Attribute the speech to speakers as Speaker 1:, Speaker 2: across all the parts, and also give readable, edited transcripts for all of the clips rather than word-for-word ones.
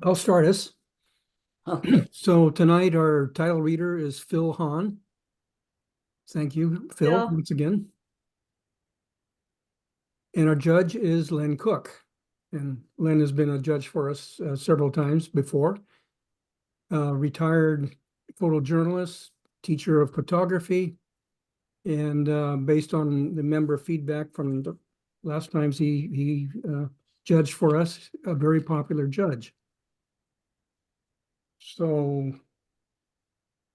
Speaker 1: I'll start us.
Speaker 2: Okay.
Speaker 1: So tonight our title reader is Phil Hahn. Thank you, Phil,
Speaker 2: Bill.
Speaker 1: once again. And our judge is Len Cook. And Len has been a judge for us several times before. Retired photojournalist, teacher of photography, and based on the member feedback from the last times he judged for us, a very popular judge. So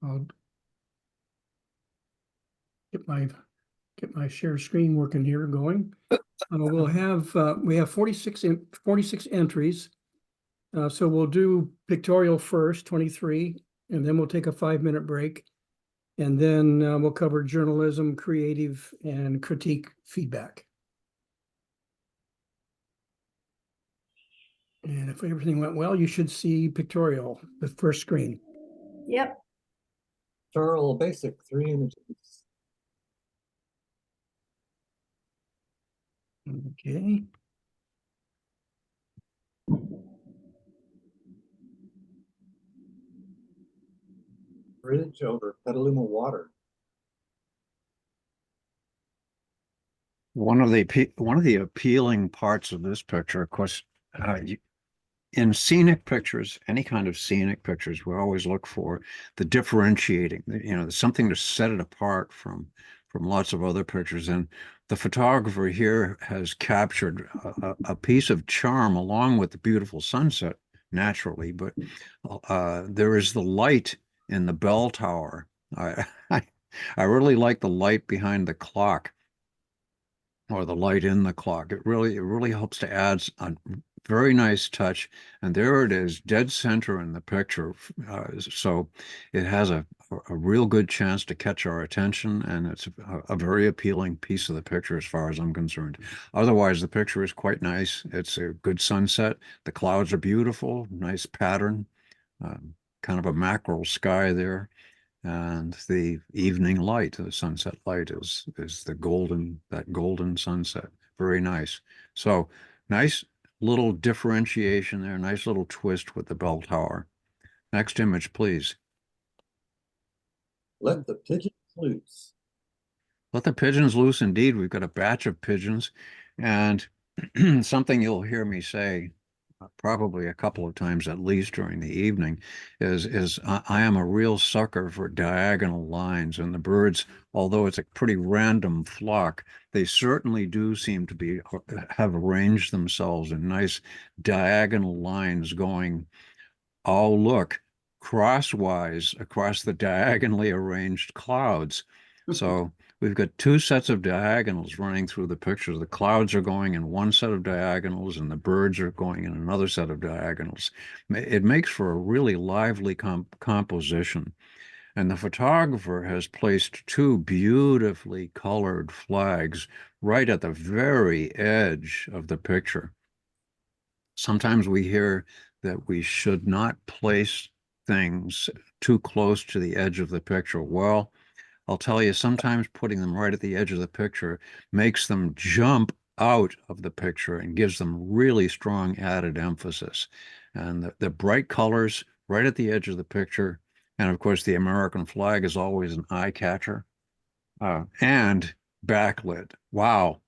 Speaker 1: I'll get my share screen working here going. We have 46 entries. So we'll do pictorial first, 23, and then we'll take a 5-minute break. And then we'll cover journalism, creative, and critique feedback. And if everything went well, you should see pictorial, the first screen.
Speaker 2: Yep.
Speaker 3: Pictorial basic 3 images.
Speaker 1: Okay.
Speaker 3: Bridge over Petaluma water.
Speaker 4: One of the appealing parts of this picture, of course, in scenic pictures, any kind of scenic pictures, we always look for the differentiating, something to set it apart from lots of other pictures. And the photographer here has captured a piece of charm along with the beautiful sunset, naturally, but there is the light in the bell tower. I really like the light behind the clock, or the light in the clock. It really helps to add a very nice touch. And there it is, dead center in the picture. So it has a real good chance to catch our attention, and it's a very appealing piece of the picture as far as I'm concerned. Otherwise, the picture is quite nice. It's a good sunset. The clouds are beautiful, nice pattern, kind of a mackerel sky there. And the evening light, the sunset light, is that golden sunset. Very nice. So nice little differentiation there, nice little twist with the bell tower. Next image, please.
Speaker 3: Let the pigeons loose.
Speaker 4: Let the pigeons loose. Indeed, we've got a batch of pigeons, and something you'll hear me say probably a couple of times at least during the evening is I am a real sucker for diagonal lines, and the birds, although it's a pretty random flock, they certainly do seem to have arranged themselves in nice diagonal lines going, oh look, crosswise across the diagonally arranged clouds. So we've got two sets of diagonals running through the picture. The clouds are going in one set of diagonals and the birds are going in another set of diagonals. It makes for a really lively composition. And the photographer has placed two beautifully colored flags right at the very edge of the picture. Sometimes we hear that we should not place things too close to the edge of the picture. Well, I'll tell you, sometimes putting them right at the edge of the picture makes them jump out of the picture and gives them really strong added emphasis. And the bright colors right at the edge of the picture, and of course the American flag is always an eye catcher, and backlit. Wow,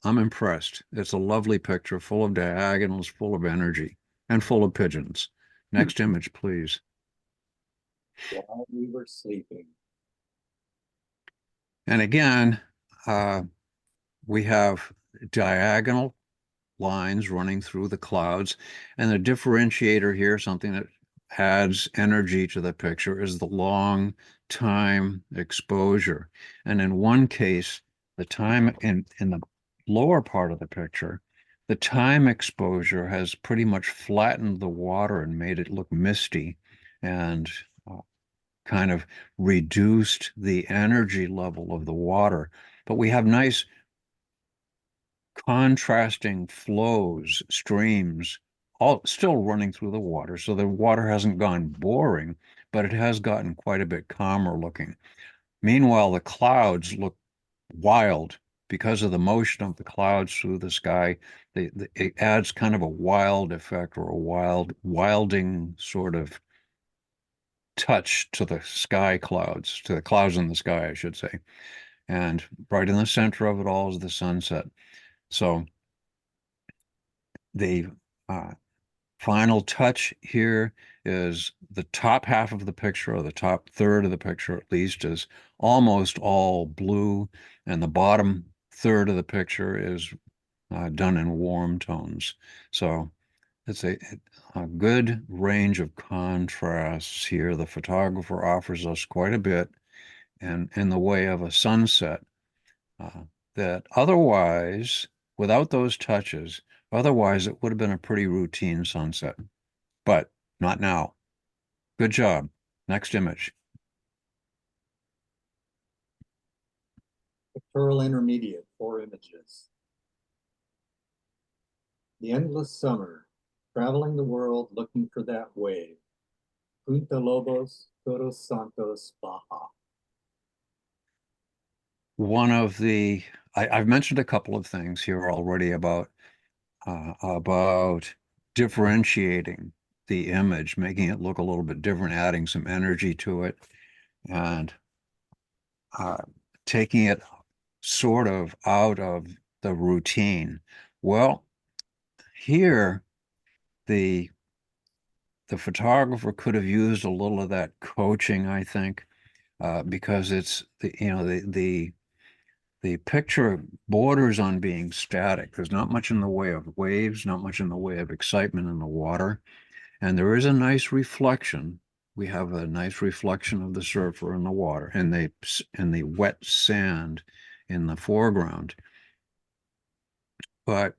Speaker 4: I'm impressed. It's a lovely picture, full of diagonals, full of energy, and full of pigeons. Next image, please.
Speaker 3: While we were sleeping.
Speaker 4: And again, we have diagonal lines running through the clouds. And the differentiator here, something that adds energy to the picture, is the long time exposure. And in one case, the time in the lower part of the picture, the time exposure has pretty much flattened the water and made it look misty, and kind of reduced the energy level of the water. But we have nice contrasting flows, streams, all still running through the water. So the water hasn't gone boring, but it has gotten quite a bit calmer looking. Meanwhile, the clouds look wild because of the motion of the clouds through the sky. it adds kind of a wild effect or a wilding sort of touch to the sky clouds, to the clouds in the sky, I should say. And right in the center of it all is the sunset. So the final touch here is the top half of the picture, or the top third of the picture at least, is almost all blue, and the bottom third of the picture is done in warm tones. So it's a good range of contrasts here. The photographer offers us quite a bit in the way of a sunset that otherwise, without those touches, otherwise it would have been a pretty routine sunset. But not now. Good job. Next image.
Speaker 3: Pictorial intermediate, 4 images. The endless summer, traveling the world looking for that wave. Punta Lobos, Todos Santos, Baja.
Speaker 4: One of the I've mentioned a couple of things here already about differentiating the image, making it look a little bit different, adding some energy to it, and uh, taking it sort of out of the routine. Well, here the photographer could have used a little of that coaching, I think, because it's the picture borders on being static. There's not much in the way of waves, not much in the way of excitement in the water, and there is a nice reflection. We have a nice reflection of the surfer in the water, and the wet sand in the foreground. But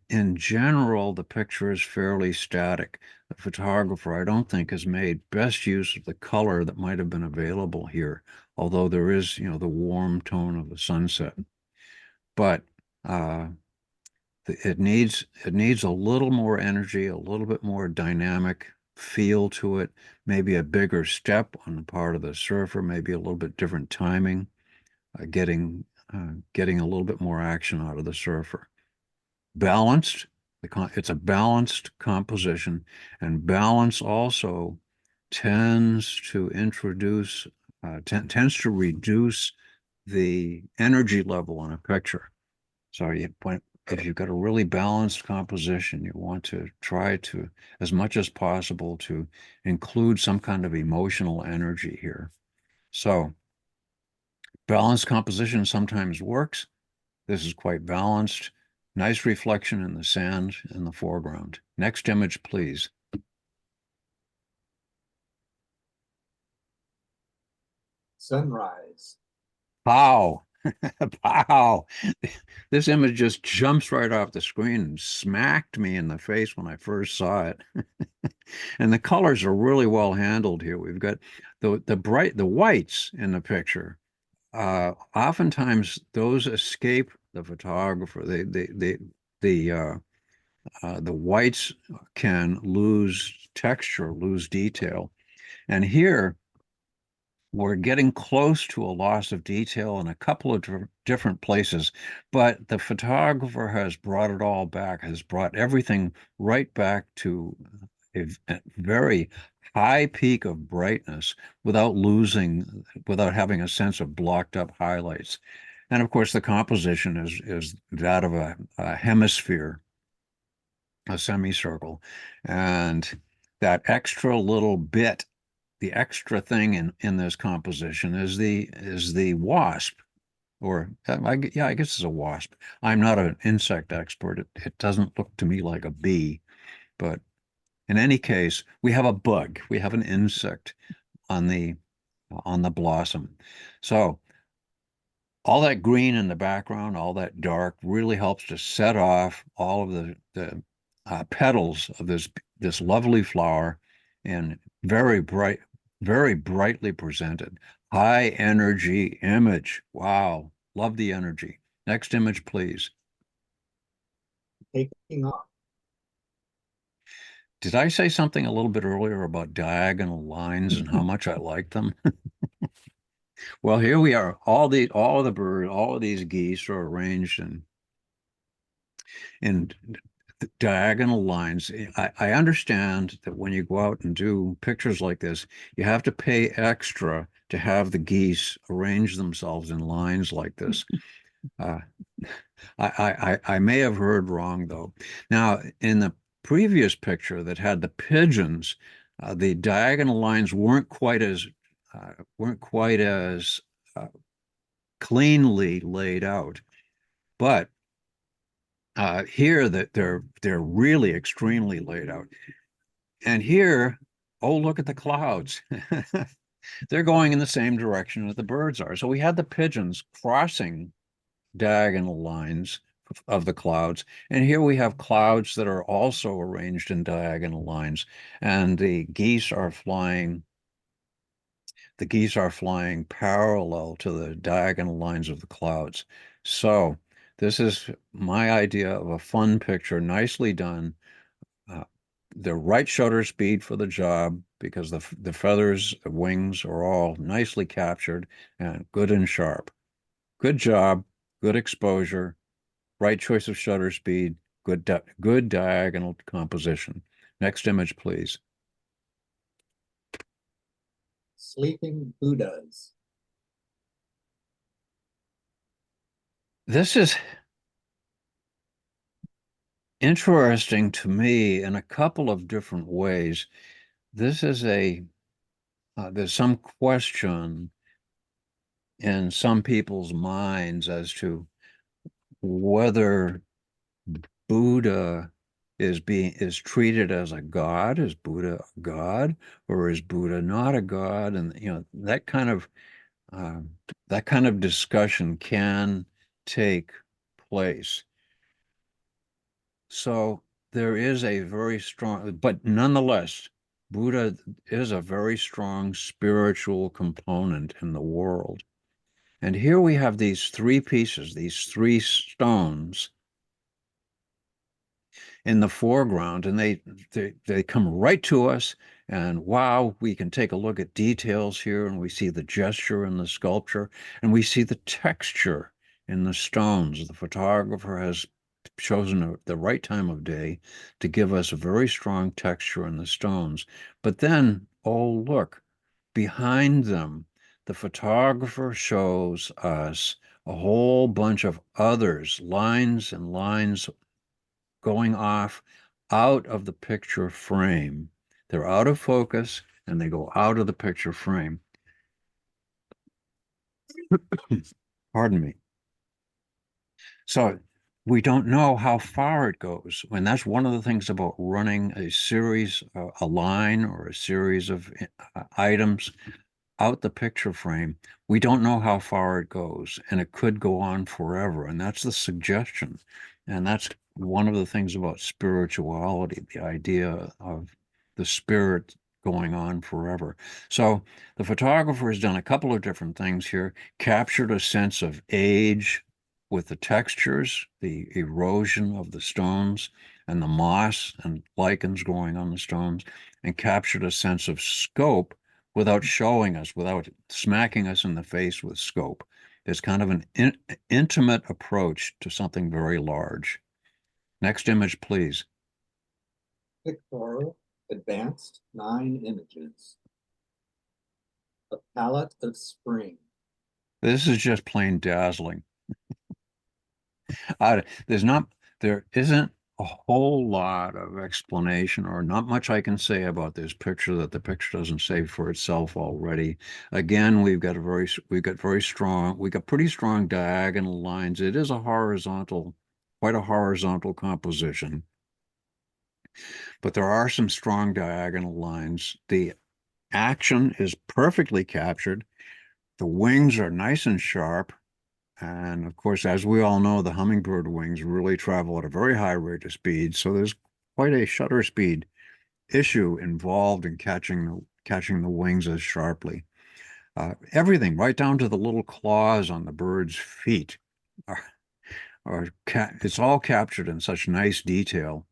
Speaker 4: in general, the picture is fairly static. The photographer, I don't think, has made best use of the color that might have been available here, although there is, the warm tone of the sunset. But it needs a little more energy, a little bit more dynamic feel to it, maybe a bigger step on the part of the surfer, maybe a little bit different timing, getting a little bit more action out of the surfer. Balanced. It's a balanced composition, and balance also tends to reduce the energy level on a picture. So if you've got a really balanced composition, you want to try to, as much as possible, to include some kind of emotional energy here. So balanced composition sometimes works. This is quite balanced. Nice reflection in the sand in the foreground. Next image, please.
Speaker 3: Sunrise.
Speaker 4: Wow. Wow. This image just jumps right off the screen and smacked me in the face when I first saw it. And the colors are really well handled here. We've got the whites in the picture. Oftentimes those escape the photographer. The whites can lose texture, lose detail. And here we're getting close to a loss of detail in a couple of different places, but the photographer has brought it all back, has brought everything right back to a very high peak of brightness without having a sense of blocked up highlights. And of course, the composition is that of a hemisphere, a semicircle, and that extra little bit, the extra thing in this composition is the wasp, or I guess it's a wasp. I'm not an insect expert. It doesn't look to me like a bee, but in any case, we have a bug. We have an insect on the blossom. So all that green in the background, all that dark, really helps to set off all of the petals of this lovely flower, and very brightly presented. High energy image. Wow. Love the energy. Next image, please.
Speaker 3: Taking off.
Speaker 4: Did I say something a little bit earlier about diagonal lines and how much I like them? Well, here we are. All of the birds, all of these geese are arranged in diagonal lines. I understand that when you go out and do pictures like this, you have to pay extra to have the geese arrange themselves in lines like this. Uh, I may have heard wrong though. Now, in the previous picture that had the pigeons, the diagonal lines weren't quite as cleanly laid out, but here that they're really extremely laid out. And here, oh, look at the clouds. They're going in the same direction that the birds are. So we had the pigeons crossing diagonal lines of the clouds. And here we have clouds that are also arranged in diagonal lines. And the geese are flying parallel to the diagonal lines of the clouds. So this is my idea of a fun picture, nicely done. Uh, the right shutter speed for the job because the feathers, the wings are all nicely captured and good and sharp. Good job, good exposure, right choice of shutter speed, good diagonal composition. Next image, please.
Speaker 3: Sleeping Buddhas.
Speaker 4: This is interesting to me in a couple of different ways. This is there's some question in some people's minds as to whether Buddha is treated as a god. Is Buddha a god, or is Buddha not a god? And uh, that kind of discussion can take place. So there is a very strong, but nonetheless, Buddha is a very strong spiritual component in the world. And here we have these three pieces, these three stones in the foreground, and they come right to us. And wow, we can take a look at details here, and we see the gesture in the sculpture, and we see the texture in the stones. The photographer has chosen the right time of day to give us a very strong texture in the stones. But then, oh, look, behind them, the photographer shows us a whole bunch of others, lines and lines going off out of the picture frame. They're out of focus and they go out of the picture frame. Pardon me. So we don't know how far it goes. And that's one of the things about running a series, a line or a series of items out the picture frame. We don't know how far it goes, and it could go on forever. And that's the suggestion. And that's one of the things about spirituality, the idea of the spirit going on forever. So the photographer has done a couple of different things here, captured a sense of age with the textures, the erosion of the stones and the moss and lichens growing on the stones, and captured a sense of scope without showing us, without smacking us in the face with scope. It's kind of an intimate approach to something very large. Next image, please.
Speaker 3: Pictorial, advanced 9 images. A palette of spring.
Speaker 4: This is just plain dazzling. There isn't a whole lot of explanation or not much I can say about this picture that the picture doesn't say for itself already. Again, we got pretty strong diagonal lines. It is quite a horizontal composition, but there are some strong diagonal lines. The action is perfectly captured. The wings are nice and sharp. And of course, as we all know, the hummingbird wings really travel at a very high rate of speed. So there's quite a shutter speed issue involved in catching the wings as sharply. Everything, right down to the little claws on the bird's feet, it's all captured in such nice detail.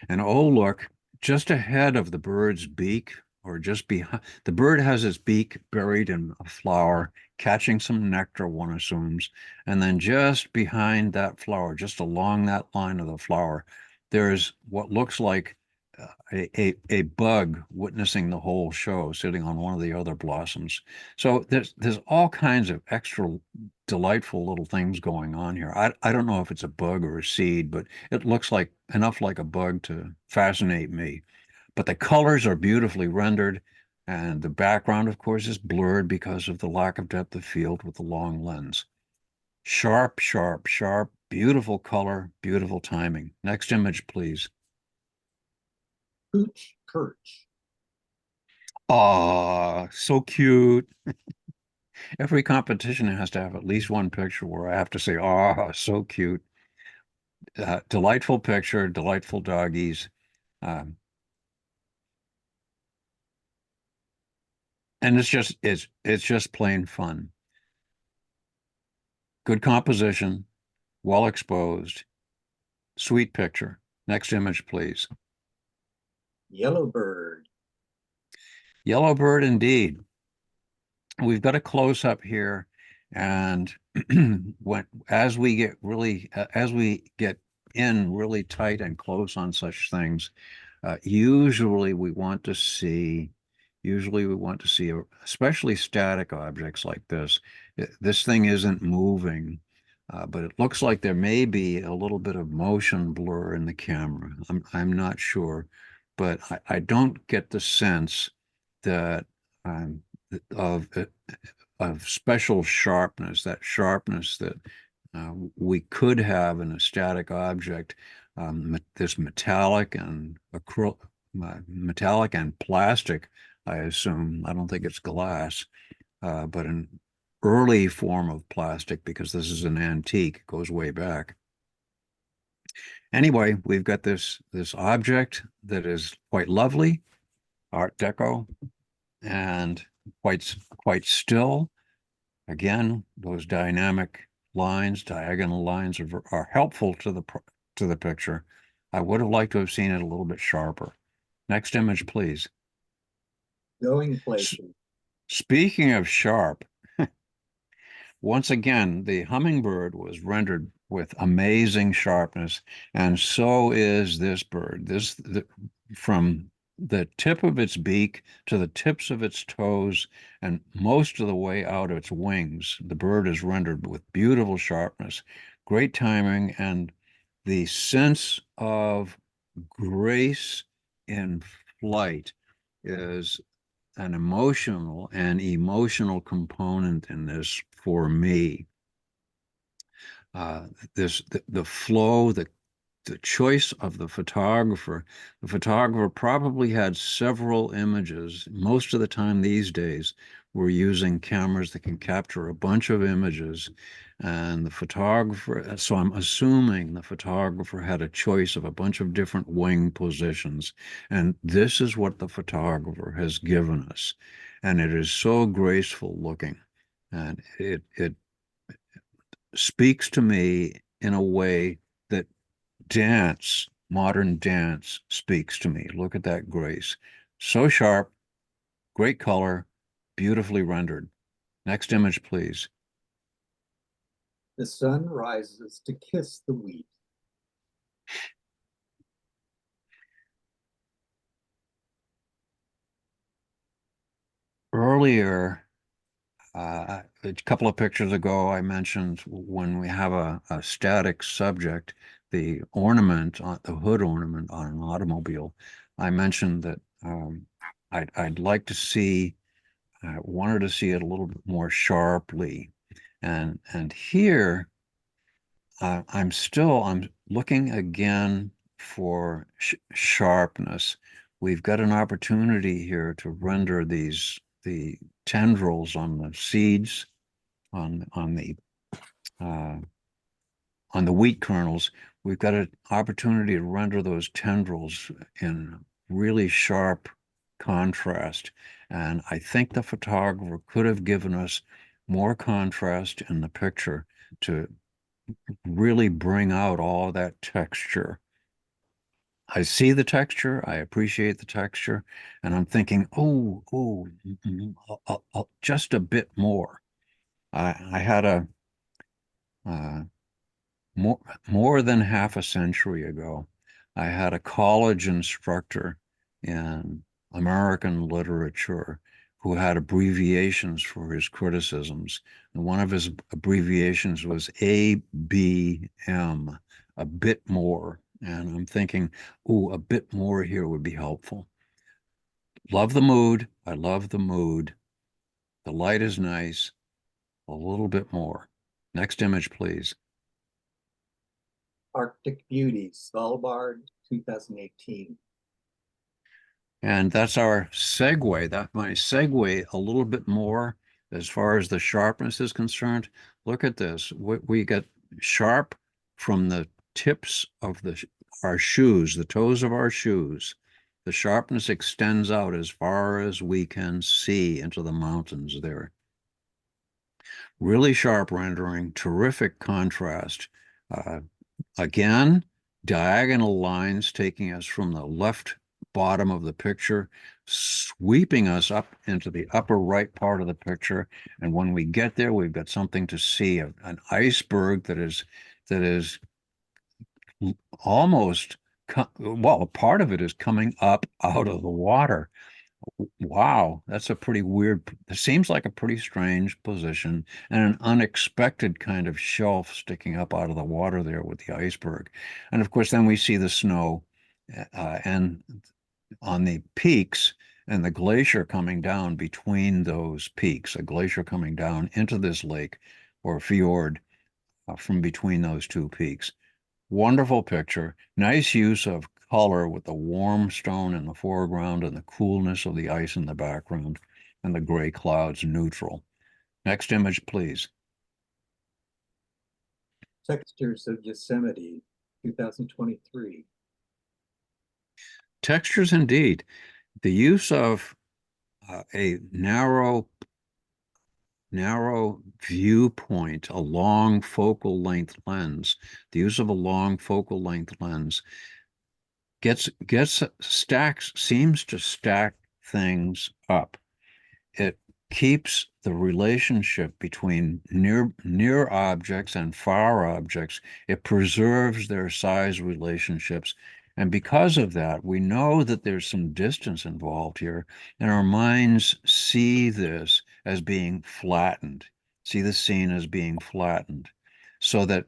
Speaker 4: And oh, look, just ahead of the bird's beak, or just behind. The bird has its beak buried in a flower, catching some nectar, one assumes, and then just behind that flower, just along that line of the flower, there's what looks like a bug witnessing the whole show, sitting on one of the other blossoms. So there's all kinds of extra delightful little things going on here. I don't know if it's a bug or a seed, but it looks like enough like a bug to fascinate me. But the colors are beautifully rendered, and the background, of course, is blurred because of the lack of depth of field with the long lens. Sharp, sharp, sharp, beautiful color, beautiful timing. Next image, please.
Speaker 3: Pooch perch.
Speaker 4: Aw, so cute. Every competition has to have at least one picture where I have to say, "Ah, so cute." Delightful picture, delightful doggies. Um, and it's just plain fun. Good composition, well exposed, sweet picture. Next image, please.
Speaker 3: Yellowbird.
Speaker 4: Yellowbird indeed. We've got a close up here, and as we get in really tight and close on such things, usually we want to see, especially static objects like this. This thing isn't moving, but it looks like there may be a little bit of motion blur in the camera. I'm not sure, but I don't get the sense that of special sharpness, that sharpness that we could have in a static object. This metallic and plastic, I assume. I don't think it's glass, but an early form of plastic because this is an antique, it goes way back. Anyway, we've got this object that is quite lovely, Art Deco, and quite still. Again, those dynamic lines, diagonal lines are helpful to the picture. I would have liked to have seen it a little bit sharper. Next image, please.
Speaker 3: Going places.
Speaker 4: Speaking of sharp, once again, the hummingbird was rendered with amazing sharpness, and so is this bird. From the tip of its beak to the tips of its toes and most of the way out its wings, the bird is rendered with beautiful sharpness, great timing, and the sense of grace in flight is an emotional component in this for me. The flow, the choice of the photographer. The photographer probably had several images. Most of the time these days, we're using cameras that can capture a bunch of images. And the photographer, so I'm assuming the photographer had a choice of a bunch of different wing positions. And this is what the photographer has given us. And it is so graceful looking. And it speaks to me in a way that modern dance speaks to me. Look at that grace. So sharp, great color, beautifully rendered. Next image, please.
Speaker 3: The sun rises to kiss the wheat.
Speaker 4: Earlier, a couple of pictures ago, I mentioned when we have a static subject, the ornament, the hood ornament on an automobile, I mentioned that I'd like to see, I wanted to see it a little bit more sharply. And here, I'm looking again for sharpness. We've got an opportunity here to render the tendrils on the seeds, on uh, the wheat kernels. We've got an opportunity to render those tendrils in really sharp contrast. And I think the photographer could have given us more contrast in the picture to really bring out all that texture. I see the texture, I appreciate the texture, and I'm thinking, just a bit more. I had a uh, more than half a century ago, I had a college instructor in American literature who had abbreviations for his criticisms. And one of his abbreviations was ABM, a bit more. And I'm thinking, oh, a bit more here would be helpful. Love the mood. I love the mood. The light is nice. A little bit more. Next image, please.
Speaker 3: Arctic Beauty, Svalbard, 2018.
Speaker 4: And that's our segue. That might segue a little bit more as far as the sharpness is concerned. Look at this. We get sharp from the tips of our shoes, the toes of our shoes. The sharpness extends out as far as we can see into the mountains there. Really sharp rendering, terrific contrast. Again, diagonal lines taking us from the left bottom of the picture, sweeping us up into the upper right part of the picture. And when we get there, we've got something to see, an iceberg that is almost, well, a part of it is coming up out of the water. Wow, that's a pretty weird, it seems like a pretty strange position and an unexpected kind of shelf sticking up out of the water there with the iceberg. And of course, then we see the snow and on the peaks and the glacier coming down between those peaks, a glacier coming down into this lake or fjord from between those two peaks. Wonderful picture. Nice use of color with the warm stone in the foreground and the coolness of the ice in the background and the gray clouds neutral. Next image, please.
Speaker 3: Textures of Yosemite, 2023.
Speaker 4: Textures indeed. The use of a narrow viewpoint, a long focal length lens, the use of a long focal length lens seems to stack things up. It keeps the relationship between near objects and far objects. It preserves their size relationships. And because of that, we know that there's some distance involved here, and our minds see this as being flattened, see the scene as being flattened, so that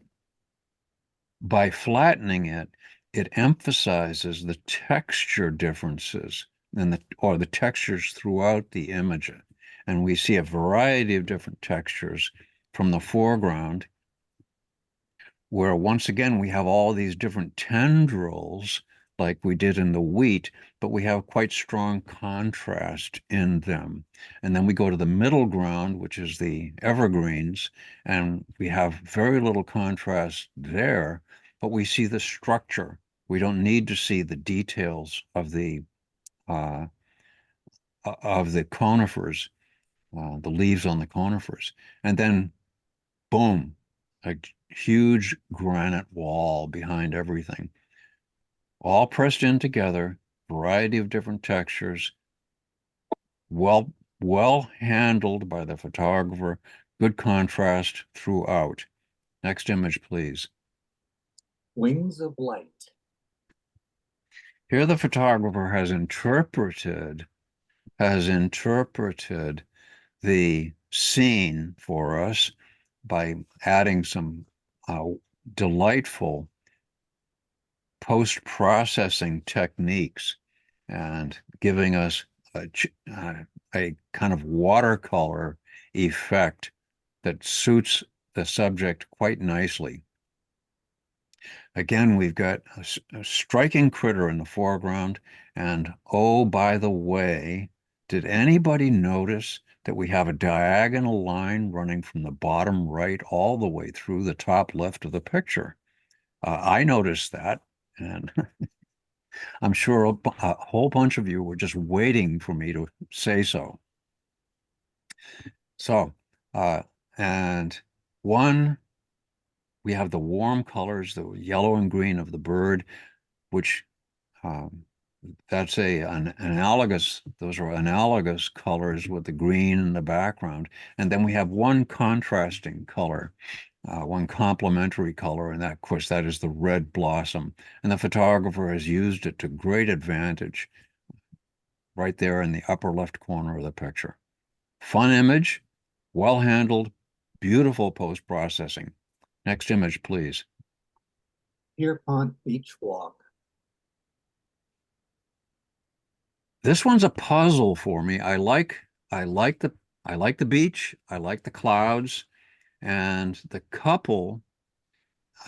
Speaker 4: by flattening it, it emphasizes the texture differences or the textures throughout the image. And we see a variety of different textures from the foreground, where once again we have all these different tendrils like we did in the wheat, but we have quite strong contrast in them. And then we go to the middle ground, which is the evergreens, and we have very little contrast there, but we see the structure. We don't need to see the details of the conifers, the leaves on the conifers. And then, boom, a huge granite wall behind everything. All pressed in together, variety of different textures, well handled by the photographer, good contrast throughout. Next image, please.
Speaker 3: Wings of Light.
Speaker 4: Here the photographer has interpreted the scene for us by adding some delightful post-processing techniques and giving us a kind of watercolor effect that suits the subject quite nicely. Again, we've got a striking critter in the foreground. And oh, by the way, did anybody notice that we have a diagonal line running from the bottom right all the way through the top left of the picture? I noticed that. And I'm sure a whole bunch of you were just waiting for me to say so. So, and we have the warm colors, the yellow and green of the bird, which That's an analogous, those are analogous colors with the green in the background. And then we have one contrasting color, one complementary color, and that, of course, that is the red blossom. And the photographer has used it to great advantage right there in the upper left corner of the picture. Fun image, well handled, beautiful post-processing. Next image, please.
Speaker 3: Pierpont Beach Walk.
Speaker 4: This one's a puzzle for me. I like the beach, I like the clouds, and the couple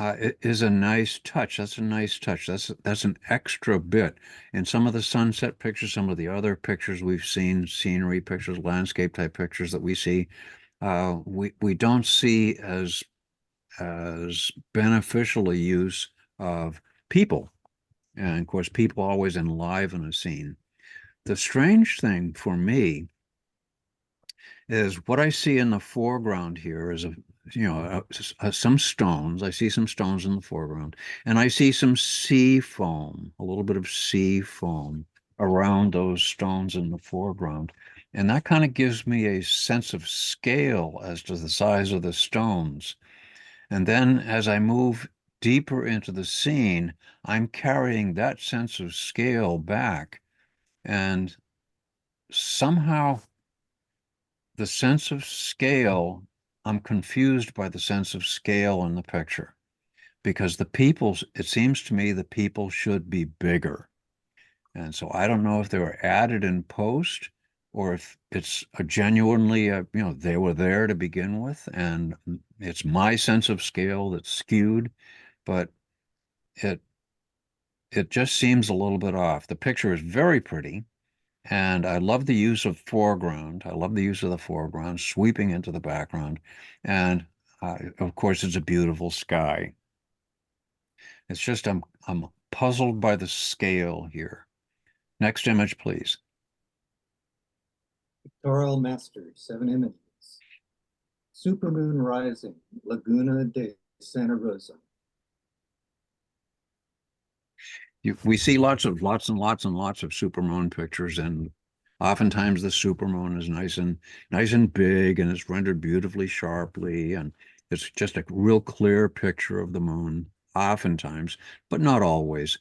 Speaker 4: is a nice touch. That's a nice touch. That's an extra bit. In some of the sunset pictures, some of the other pictures we've seen, scenery pictures, landscape type pictures that we see, we don't see as beneficial a use of people. And of course, people always enliven a scene. The strange thing for me is what I see in the foreground here is some stones. I see some stones in the foreground, and I see some sea foam, a little bit of sea foam around those stones in the foreground. And that kind of gives me a sense of scale as to the size of the stones. And then as I move deeper into the scene, I'm carrying that sense of scale back. And somehow the sense of scale, I'm confused by the sense of scale in the picture because it seems to me the people should be bigger. And so I don't know if they were added in post or if it's a genuinely, they were there to begin with and it's my sense of scale that's skewed, but it it just seems a little bit off. The picture is very pretty. And I love the use of foreground. I love the use of the foreground sweeping into the background. And of course, it's a beautiful sky. It's just I'm puzzled by the scale here. Next image, please.
Speaker 3: Pictorial Masters, 7 images. Supermoon rising, Laguna de Santa Rosa.
Speaker 4: We see lots and lots and lots of supermoon pictures, and oftentimes the supermoon is nice and big, and it's rendered beautifully sharply, and it's just a real clear picture of the moon, oftentimes, but not always.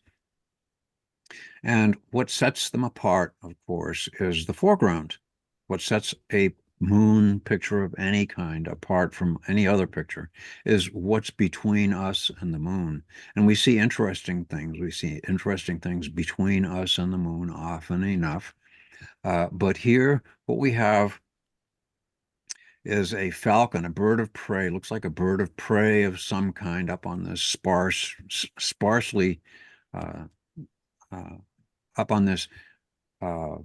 Speaker 4: And what sets them apart, of course, is the foreground. What sets a moon picture of any kind apart from any other picture is what's between us and the moon. And we see interesting things. We see interesting things between us and the moon often enough. But here, what we have is a falcon, a bird of prey, looks like a bird of prey of some kind up on this sparsely uh, uh, up on this uh,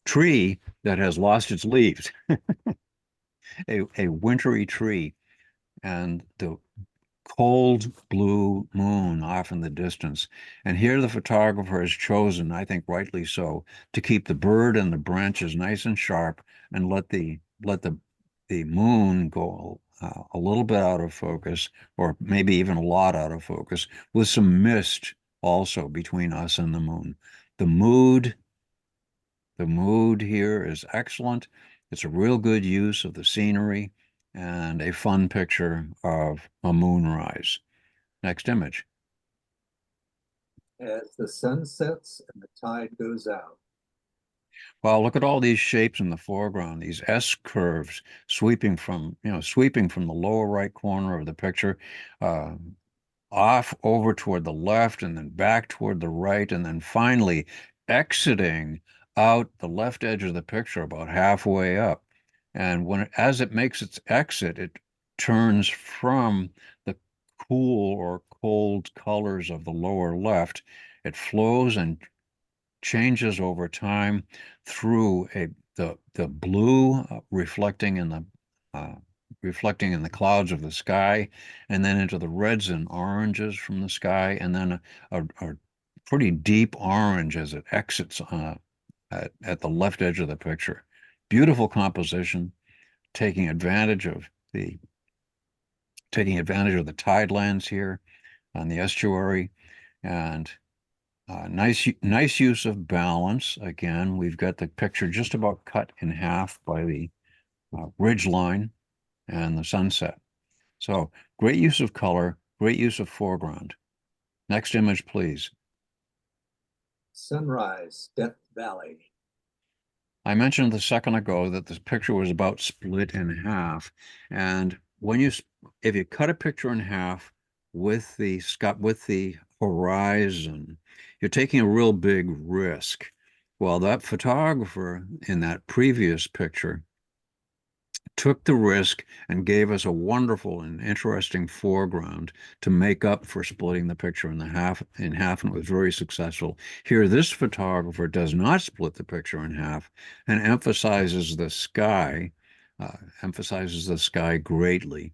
Speaker 4: tree that has lost its leaves, a wintry tree, and the cold blue moon off in the distance. And here the photographer has chosen, I think rightly so, to keep the bird and the branches nice and sharp and let the moon go a little bit out of focus, or maybe even a lot out of focus, with some mist also between us and the moon. The mood The mood here is excellent. It's a real good use of the scenery and a fun picture of a moonrise. Next image.
Speaker 3: As the sun sets and the tide goes out.
Speaker 4: Well, look at all these shapes in the foreground, these S curves sweeping from the lower right corner of the picture, uh, off over toward the left and then back toward the right, and then finally exiting out the left edge of the picture about halfway up. And as it makes its exit, it turns from the cool or cold colors of the lower left. It flows and changes over time through the blue uh, reflecting in the clouds of the sky, and then into the reds and oranges from the sky, and then a pretty deep orange as it exits at the left edge of the picture. Beautiful composition, taking advantage of the tidelands here on the estuary, and Nice use of balance. Again, we've got the picture just about cut in half by the ridge line and the sunset. So great use of color, great use of foreground. Next image, please.
Speaker 3: Sunrise, Death Valley.
Speaker 4: I mentioned a second ago that this picture was about split in half. And when if you cut a picture in half with the horizon, you're taking a real big risk. Well, that photographer in that previous picture took the risk and gave us a wonderful and interesting foreground to make up for splitting the picture in half, and it was very successful. Here, this photographer does not split the picture in half and emphasizes the sky greatly.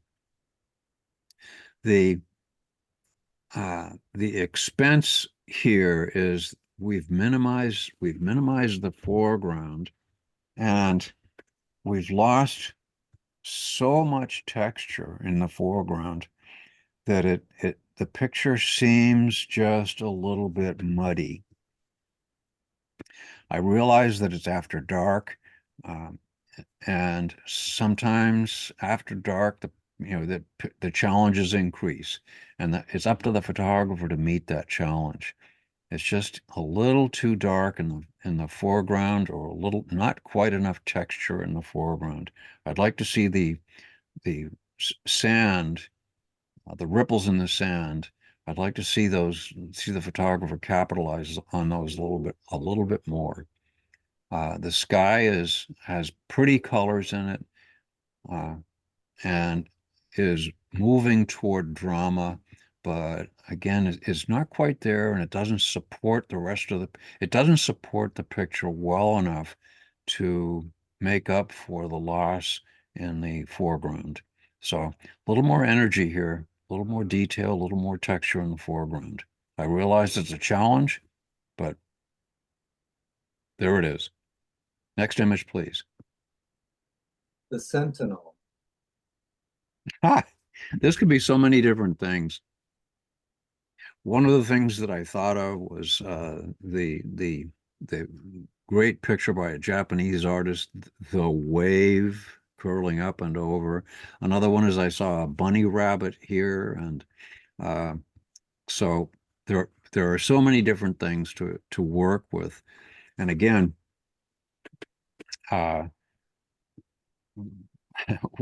Speaker 4: The expense here is we've minimized the foreground, and we've lost so much texture in the foreground that the picture seems just a little bit muddy. I realize that it's after dark, and sometimes after dark, the challenges increase, and that it's up to the photographer to meet that challenge. It's just a little too dark in the foreground, or a little not quite enough texture in the foreground. I'd like to see the sand, the ripples in the sand. I'd like to see the photographer capitalize on those a little bit more. The sky has pretty colors in it, and is moving toward drama, but again, it's not quite there, and it doesn't support the picture well enough to make up for the loss in the foreground. So a little more energy here, a little more detail, a little more texture in the foreground. I realize it's a challenge, but there it is. Next image, please.
Speaker 3: The Sentinel.
Speaker 4: This could be so many different things. One of the things that I thought of was the great picture by a Japanese artist, the wave curling up and over. Another one is I saw a bunny rabbit here, and so there are so many different things to work with. And again,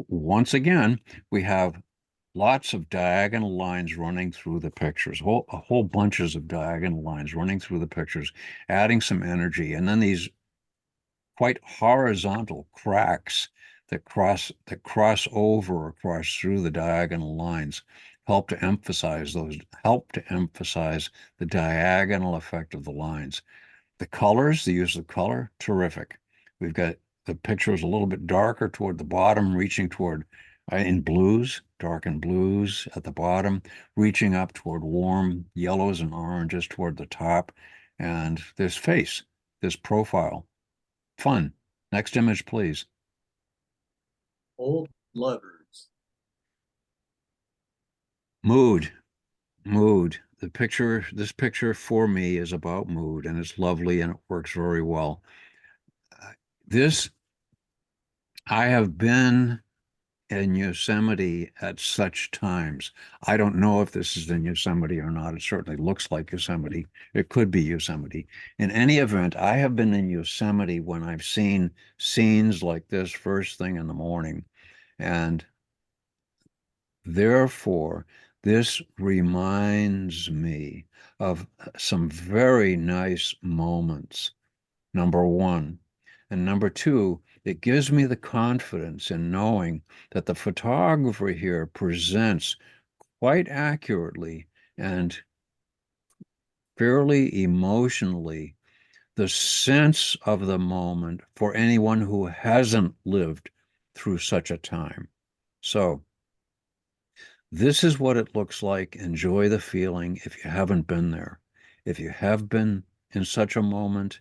Speaker 4: once again, we have lots of diagonal lines running through the pictures, whole bunches of diagonal lines running through the pictures, adding some energy, and then these quite horizontal cracks that cross over across through the diagonal lines help to emphasize the diagonal effect of the lines. The colors, the use of color, terrific. We've got the picture is a little bit darker toward the bottom, reaching toward in blues, dark and blues at the bottom, reaching up toward warm yellows and oranges toward the top. And this face, this profile, fun. Next image, please.
Speaker 3: Old Lovers.
Speaker 4: Mood. This picture for me is about mood, and it's lovely, and it works very well. I have been in Yosemite at such times. I don't know if this is in Yosemite or not. It certainly looks like Yosemite. It could be Yosemite. In any event, I have been in Yosemite when I've seen scenes like this first thing in the morning. And therefore, this reminds me of some very nice moments, number one. And number two, it gives me the confidence in knowing that the photographer here presents quite accurately and fairly emotionally the sense of the moment for anyone who hasn't lived through such a time. So this is what it looks like. Enjoy the feeling if you haven't been there. If you have been in such a moment,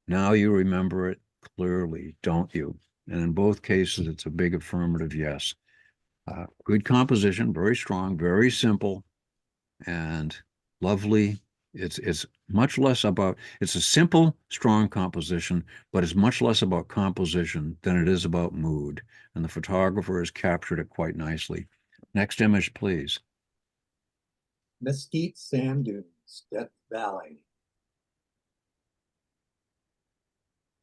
Speaker 4: now you remember it clearly, don't you? And in both cases, it's a big affirmative yes. Good composition, very strong, very simple, and lovely, It's much less about, it's a simple, strong composition, but it's much less about composition than it is about mood. And the photographer has captured it quite nicely. Next image, please.
Speaker 3: Mesquite Sand Dunes, Death Valley.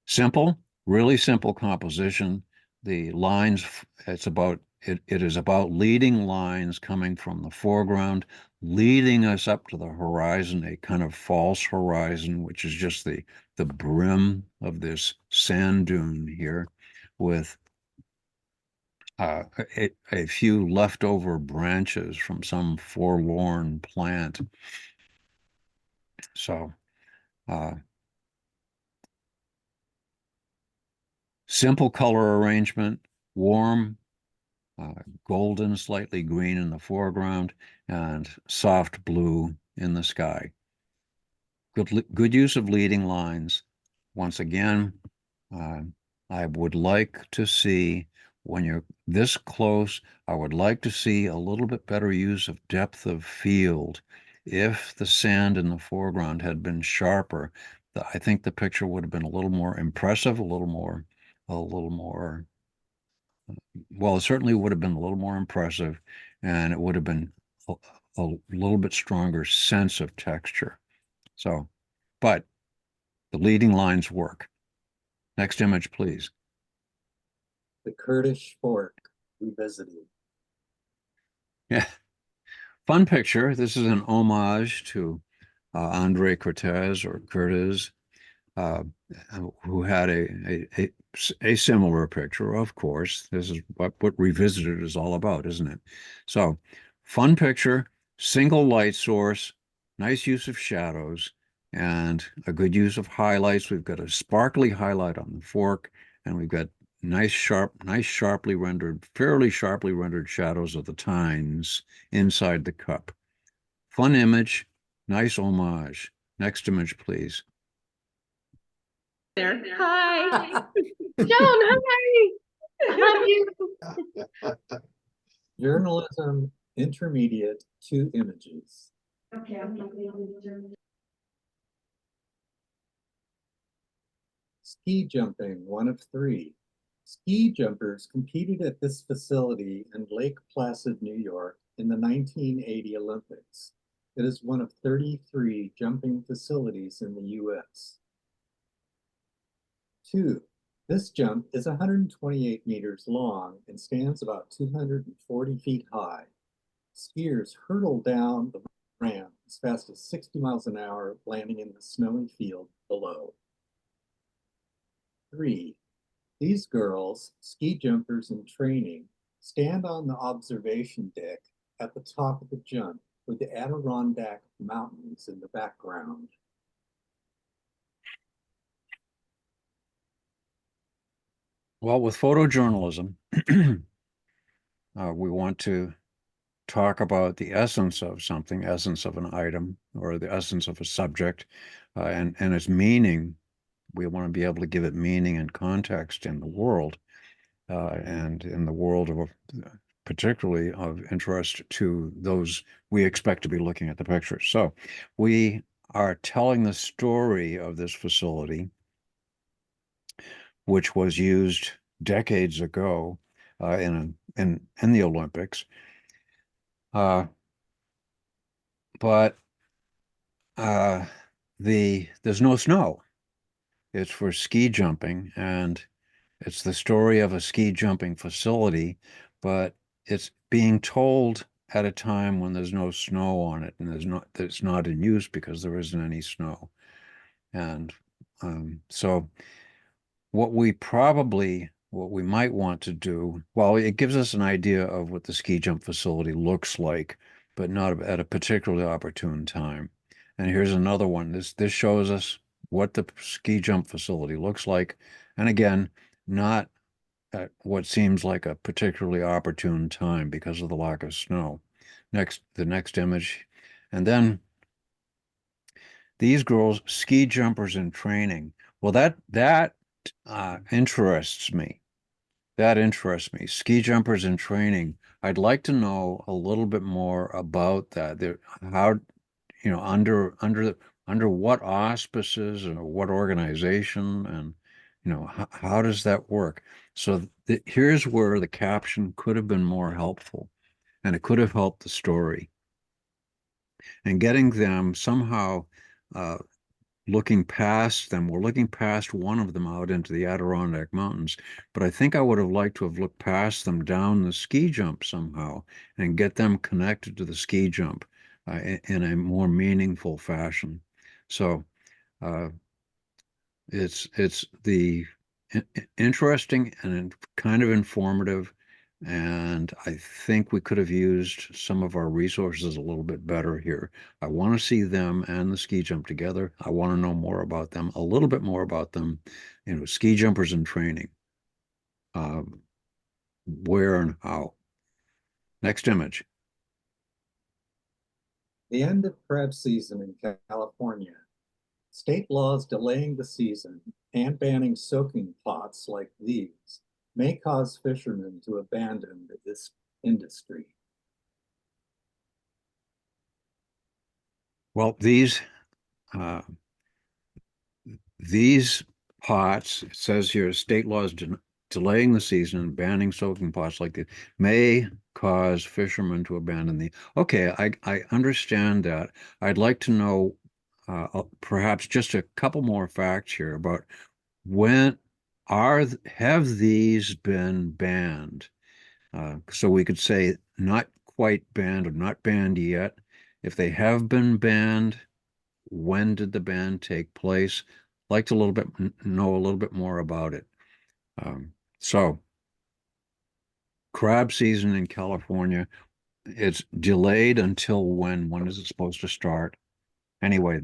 Speaker 4: Simple, really simple composition. The lines, it is about leading lines coming from the foreground, leading us up to the horizon, a kind of false horizon, which is just the brim of this sand dune here with a few leftover branches from some forlorn plant. So simple color arrangement, warm, golden, slightly green in the foreground, and soft blue in the sky. Good use of leading lines. Once again, I would like to see, when you're this close, I would like to see a little bit better use of depth of field. If the sand in the foreground had been sharper, I think the picture would have been a little more impressive, a little more, well, it certainly would have been a little more impressive, and it would have been a little bit stronger sense of texture. So, but the leading lines work. Next image, please.
Speaker 3: The Kurdish Fork Revisited.
Speaker 4: Yeah, fun picture. This is an homage to Andre Cortez or Curtis, uh, who had a similar picture, of course. This is what Revisited is all about, isn't it? So, fun picture, single light source, nice use of shadows, and a good use of highlights. We've got a sparkly highlight on the fork, and we've got nice, sharply rendered, fairly sharply rendered shadows of the tines inside the cup. Fun image, nice homage. Next image, please.
Speaker 2: There. Hi. Joan, hi. Love you.
Speaker 3: Journalism Intermediate, 2 images.
Speaker 2: Okay,
Speaker 3: Ski jumping, 1 of 3. Ski jumpers competed at this facility in Lake Placid, New York in the 1980 Olympics. It is one of 33 jumping facilities in the US. 2. This jump is 128 meters long and stands about 240 feet high. Skiers hurtle down the ramp as fast as 60 miles an hour, landing in the snowy field below. 3. These girls, ski jumpers in training, stand on the observation deck at the top of the jump with the Adirondack Mountains in the background.
Speaker 4: Well, with photojournalism, we want to talk about the essence of something, essence of an item, or the essence of a subject, and its meaning. We want to be able to give it meaning and context in the world, and in the world of particularly of interest to those we expect to be looking at the pictures. So we are telling the story of this facility, which was used decades ago in the Olympics. But there's no snow. It's for ski jumping, and it's the story of a ski jumping facility, but it's being told at a time when there's no snow on it, and it's not in use because there isn't any snow. And so what we might want to do, well, it gives us an idea of what the ski jump facility looks like, but not at a particularly opportune time. And here's another one. This shows us what the ski jump facility looks like. And again, not at what seems like a particularly opportune time because of the lack of snow. The next image. And then these girls, ski jumpers in training. Well, that interests me. That interests me. Ski jumpers in training. I'd like to know a little bit more about that. How, you know, under what auspices or what organization, and you know, how does that work? So here's where the caption could have been more helpful, and it could have helped the story. And getting them somehow looking past them. We're looking past one of them out into the Adirondack Mountains, but I think I would have liked to have looked past them down the ski jump somehow and get them connected to the ski jump in a more meaningful fashion. So uh, it's the interesting and kind of informative. And I think we could have used some of our resources a little bit better here. I want to see them and the ski jump together. I want to know more about them, a little bit more about them, you know, ski jumpers in training, where and how. Next image.
Speaker 3: The end of crab season in California. State laws delaying the season and banning soaking pots like these may cause fishermen to abandon this industry.
Speaker 4: Well, uh, these pots, it says here, state laws delaying the season and banning soaking pots like this may cause fishermen to abandon the. Okay, I understand that. I'd like to know perhaps just a couple more facts here about when have these been banned? So we could say not quite banned or not banned yet. If they have been banned, when did the ban take place? Like to know a little bit more about it. So crab season in California, it's delayed until when? When is it supposed to start? Anyway, a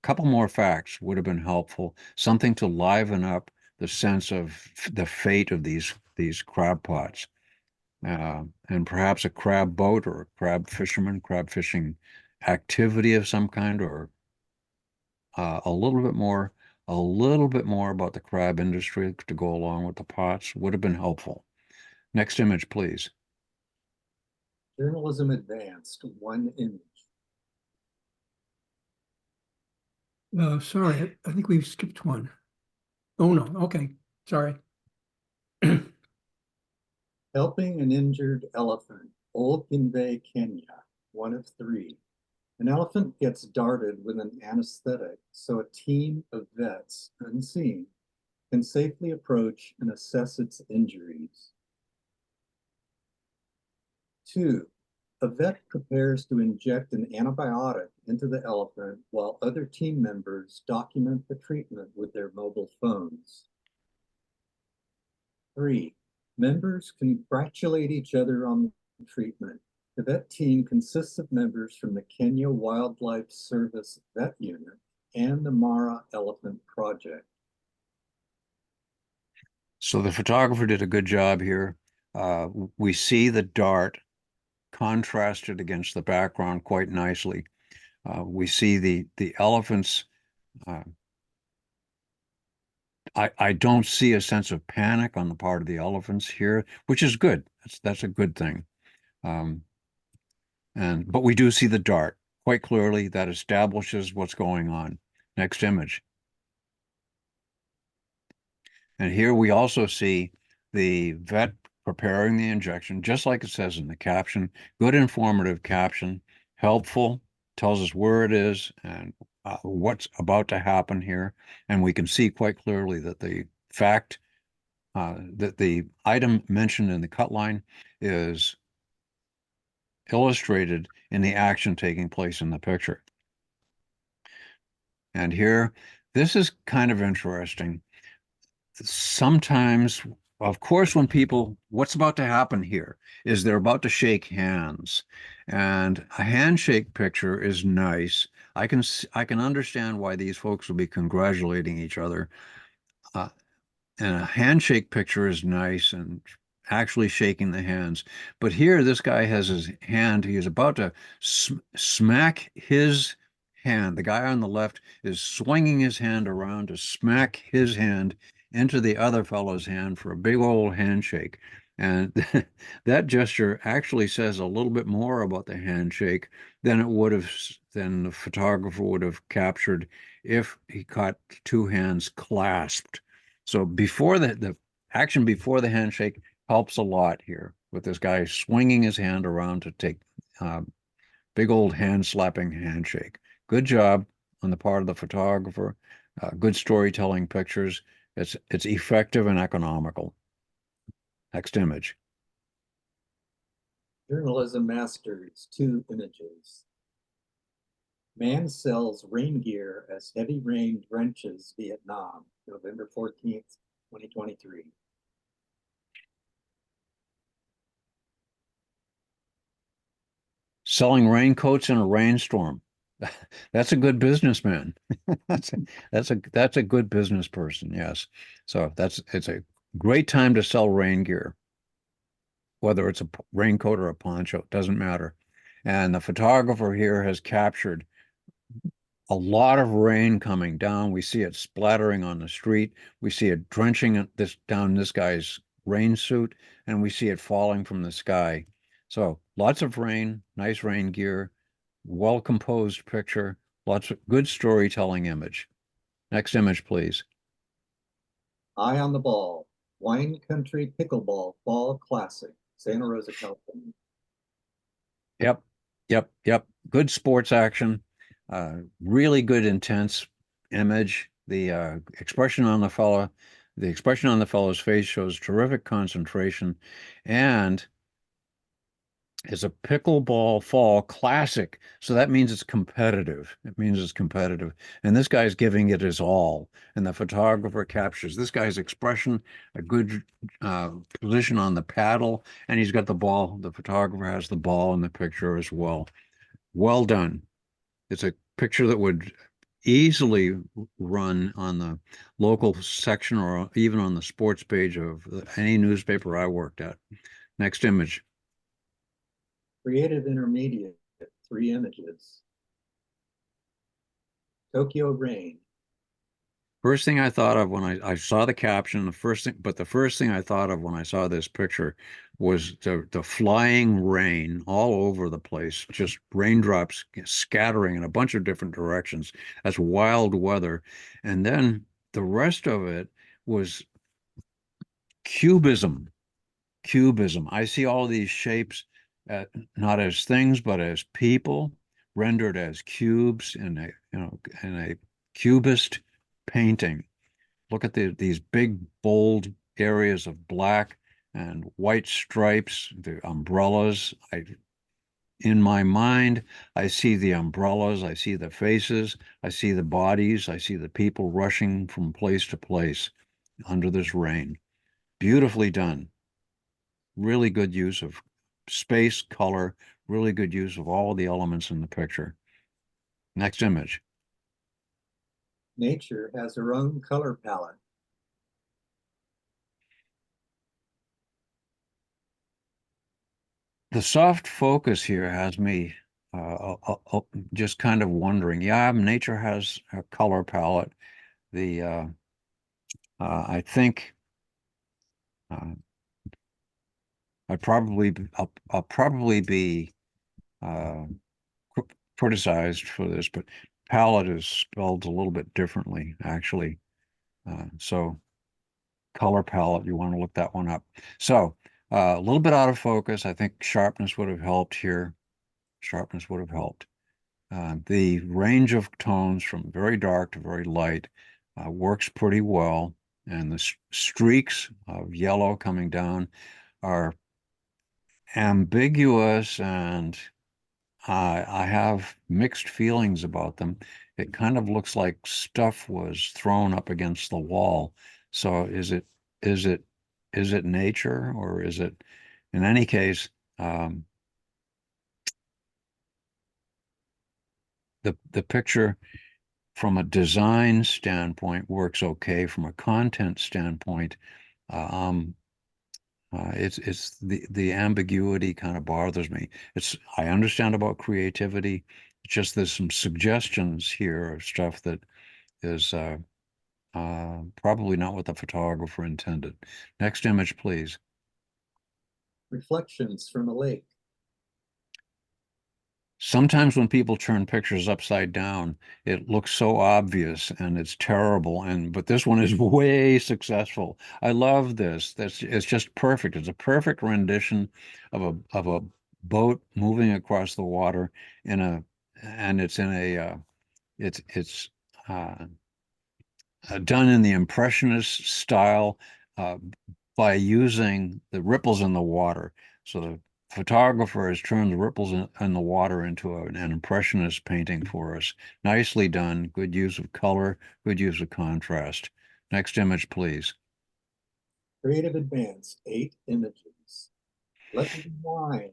Speaker 4: couple more facts would have been helpful. Something to liven up the sense of the fate of these crab pots. And perhaps a crab boat or a crab fisherman, crab fishing activity of some kind, or a little bit more about the crab industry to go along with the pots would have been helpful. Next image, please.
Speaker 3: Journalism advanced, one image.
Speaker 1: Sorry, I think we've skipped one. Oh, no, okay, sorry.
Speaker 3: Helping an injured elephant, Old Ginvey, Kenya, one of three. An elephant gets darted with an anesthetic, so a team of vets, unseen, can safely approach and assess its injuries. 2. A vet prepares to inject an antibiotic into the elephant while other team members document the treatment with their mobile phones. 3. Members congratulate each other on the treatment. The vet team consists of members from the Kenya Wildlife Service Vet Unit and the Mara Elephant Project.
Speaker 4: So the photographer did a good job here. We see the dart contrasted against the background quite nicely. We see the elephants. I don't see a sense of panic on the part of the elephants here, which is good. That's a good thing. But we do see the dart quite clearly. That establishes what's going on. Next image. And here we also see the vet preparing the injection, just like it says in the caption. Good informative caption, helpful, tells us where it is and what's about to happen here. And we can see quite clearly that the fact that the item mentioned in the cut line is illustrated in the action taking place in the picture. And here, this is kind of interesting. Sometimes, of course, when what's about to happen here is they're about to shake hands, and a handshake picture is nice. I can understand why these folks will be congratulating each other. And a handshake picture is nice and actually shaking the hands. But here, this guy has his hand, he is about to smack his hand. The guy on the left is swinging his hand around to smack his hand into the other fellow's hand for a big old handshake. And that gesture actually says a little bit more about the handshake than it would have than the photographer would have captured if he caught two hands clasped. So before the action before the handshake helps a lot here with this guy swinging his hand around to take big old hand slapping handshake. Good job on the part of the photographer. Good storytelling pictures. It's effective and economical. Next image.
Speaker 3: Journalism masters, 2 images. Man sells rain gear as heavy rain drenches Vietnam, November 14th, 2023.
Speaker 4: Selling raincoats in a rainstorm. That's a good businessman. That's a good business person. Yes. So it's a great time to sell rain gear, whether it's a raincoat or a poncho, it doesn't matter. And the photographer here has captured a lot of rain coming down. We see it splattering on the street. We see it drenching down this guy's rain suit, and we see it falling from the sky. So lots of rain, nice rain gear, well-composed picture, lots of good storytelling image. Next image, please.
Speaker 3: Eye on the Ball, Wine Country Pickleball Fall Classic, Santa Rosa, California.
Speaker 4: Yep. Good sports action. Really good intense image. The expression on the fellow's face shows terrific concentration, and it's a pickleball fall classic. So that means it's competitive. It means it's competitive. And this guy's giving it his all. And the photographer captures this guy's expression, a good position on the paddle, and he's got the ball. The photographer has the ball in the picture as well. Well done. It's a picture that would easily run on the local section or even on the sports page of any newspaper I worked at. Next image.
Speaker 3: Creative Intermediate, 3 images. Tokyo Rain.
Speaker 4: First thing I thought of when I saw the caption, the first thing I thought of when I saw this picture was the flying rain all over the place, just raindrops scattering in a bunch of different directions. That's wild weather. And then the rest of it was cubism. I see all these shapes, not as things, but as people, rendered as cubes in a cubist painting. Look at these big, bold areas of black and white stripes, the umbrellas. In my mind, I see the umbrellas, I see the faces, I see the bodies, I see the people rushing from place to place under this rain. Beautifully done. Really good use of space, color, really good use of all the elements in the picture. Next image.
Speaker 3: Nature has her own color palette.
Speaker 4: The soft focus here has me just kind of wondering. Yeah, nature has a color palette. I think I'll probably be uh, criticized for this, but palette is spelled a little bit differently, actually. So color palette, you want to look that one up. So a little bit out of focus. I think sharpness would have helped here. Sharpness would have helped. The range of tones from very dark to very light works pretty well. And the streaks of yellow coming down are ambiguous, and I have mixed feelings about them. It kind of looks like stuff was thrown up against the wall. So is it is it nature, or is it, in any case, the picture from a design standpoint works okay. From a content standpoint, um, it's the ambiguity kind of bothers me. I understand about creativity. It's just there's some suggestions here of stuff that is probably not what the photographer intended. Next image, please.
Speaker 3: Reflections from a Lake.
Speaker 4: sometimes when people turn pictures upside down, it looks so obvious and it's terrible. But this one is way successful. I love this. It's just perfect. It's a perfect rendition of a boat moving across the water and it's in it's uh, done in the impressionist style uh, by using the ripples in the water. So the photographer has turned the ripples in the water into an impressionist painting for us. Nicely done. Good use of color, good use of contrast. Next image, please.
Speaker 3: Creative Advance, 8 images. Let me wine.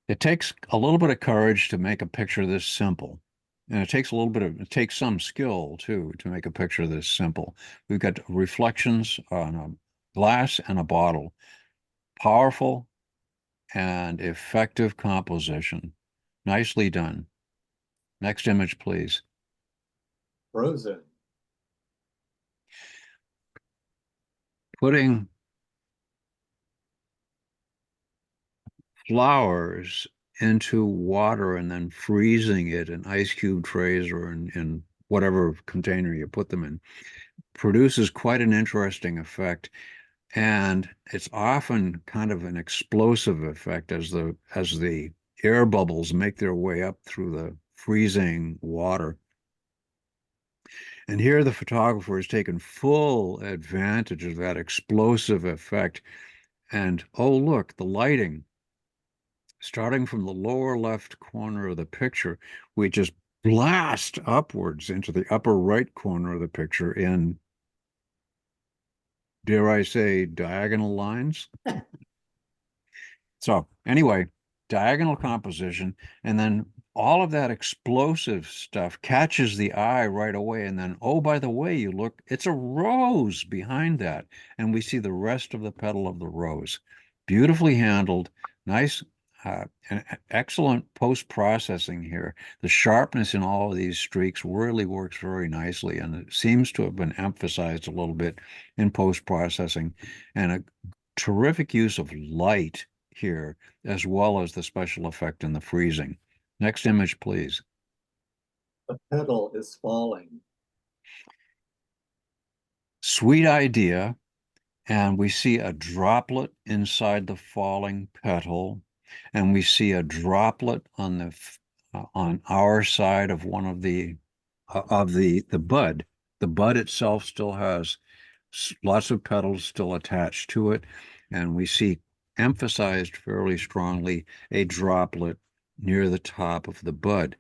Speaker 4: It takes a little bit of courage to make a picture this simple. And it takes some skill too to make a picture this simple. We've got reflections on a glass and a bottle. Powerful and effective composition. Nicely done. Next image, please.
Speaker 3: Frozen.
Speaker 4: Putting flowers into water and then freezing it in ice cube trays or in whatever container you put them in produces quite an interesting effect. And it's often kind of an explosive effect as the air bubbles make their way up through the freezing water. And here the photographer has taken full advantage of that explosive effect. And oh, look, the lighting, starting from the lower left corner of the picture, we just blast upwards into the upper right corner of the picture in, dare I say, diagonal lines. So anyway, diagonal composition, and then all of that explosive stuff catches the eye right away. And then, oh, by the way, you look, it's a rose behind that. And we see the rest of the petal of the rose. Beautifully handled, nice, and excellent post-processing here. The sharpness in all of these streaks really works very nicely, and it seems to have been emphasized a little bit in post-processing, and a terrific use of light here, as well as the special effect in the freezing. Next image, please.
Speaker 3: The petal is falling.
Speaker 4: Sweet idea. And we see a droplet inside the falling petal, and we see a droplet on on our side of one of the bud. The bud itself still has lots of petals still attached to it, and we see emphasized fairly strongly a droplet near the top of the bud.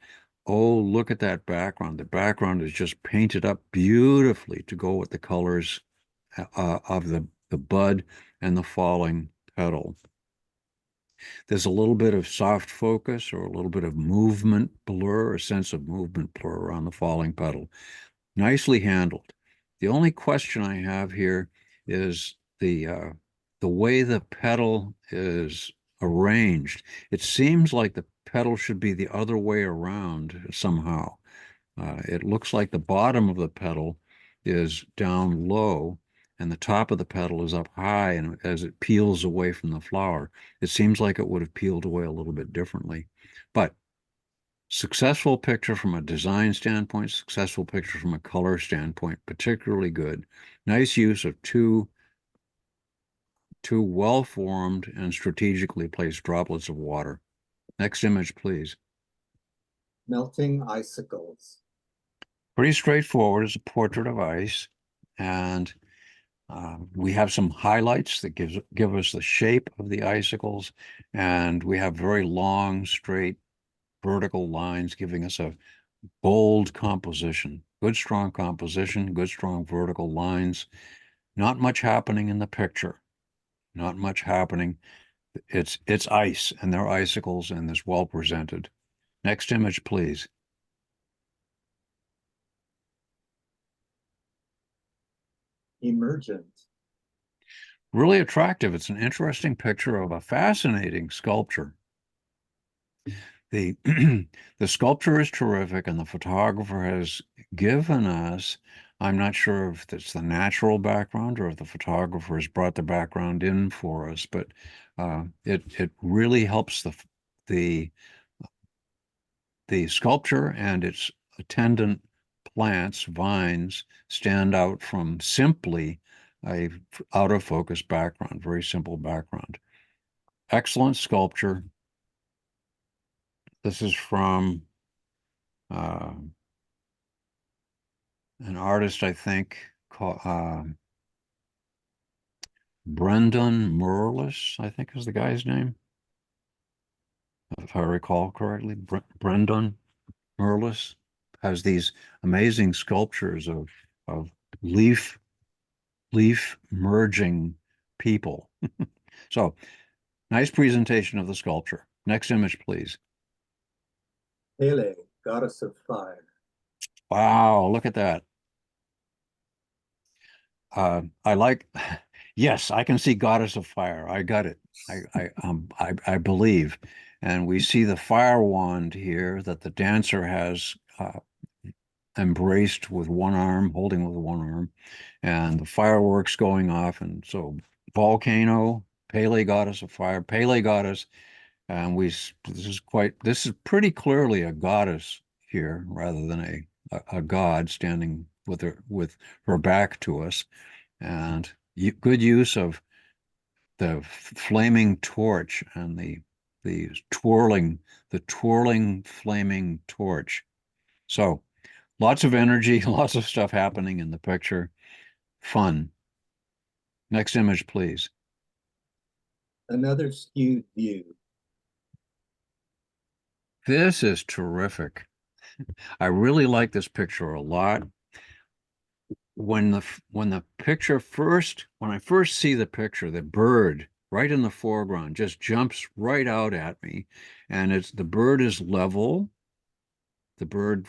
Speaker 4: Oh, look at that background. The background is just painted up beautifully to go with the colors of the bud and the falling petal. There's a little bit of soft focus or a little bit of movement blur, a sense of movement blur around the falling petal. Nicely handled. The only question I have here is the way the petal is arranged. It seems like the petal should be the other way around somehow. It looks like the bottom of the petal is down low and the top of the petal is up high, and as it peels away from the flower, it seems like it would have peeled away a little bit differently. But successful picture from a design standpoint, successful picture from a color standpoint, particularly good. Nice use of two well-formed and strategically placed droplets of water. Next image, please.
Speaker 3: Melting icicles.
Speaker 4: Pretty straightforward as a portrait of ice, and we have some highlights that give us the shape of the icicles, and we have very long, straight, vertical lines giving us a bold composition. Good, strong composition, good, strong vertical lines. Not much happening in the picture. Not much happening. It's ice, and they're icicles, and it's well presented. Next image, please.
Speaker 3: Emergent.
Speaker 4: Really attractive. It's an interesting picture of a fascinating sculpture. The the sculpture is terrific, and the photographer has given us, I'm not sure if it's the natural background or if the photographer has brought the background in for us, but it really helps the sculpture and its attendant plants, vines, stand out from simply a out of focus background, very simple background. Excellent sculpture. This is from an artist, I think, called Brendan Merlis, I think is the guy's name, if I recall correctly. Brendan Merlis has these amazing sculptures of leaf merging people. So nice presentation of the sculpture. Next image, please.
Speaker 3: Pele, goddess of fire.
Speaker 4: Wow, look at that. I like, yes, I can see Goddess of Fire. I got it. I believe. And we see the fire wand here that the dancer has embraced with one arm, holding with one arm, and the fireworks going off. And so volcano, Pele, goddess of fire, Pele goddess. And this is pretty clearly a goddess here rather than a god standing with her back to us. And good use of the flaming torch and the twirling flaming torch. So lots of energy, lots of stuff happening in the picture. Fun. Next image, please.
Speaker 3: Another skewed view.
Speaker 4: This is terrific. I really like this picture a lot. When the picture when I first see the picture, the bird right in the foreground just jumps right out at me, and the bird is level. The bird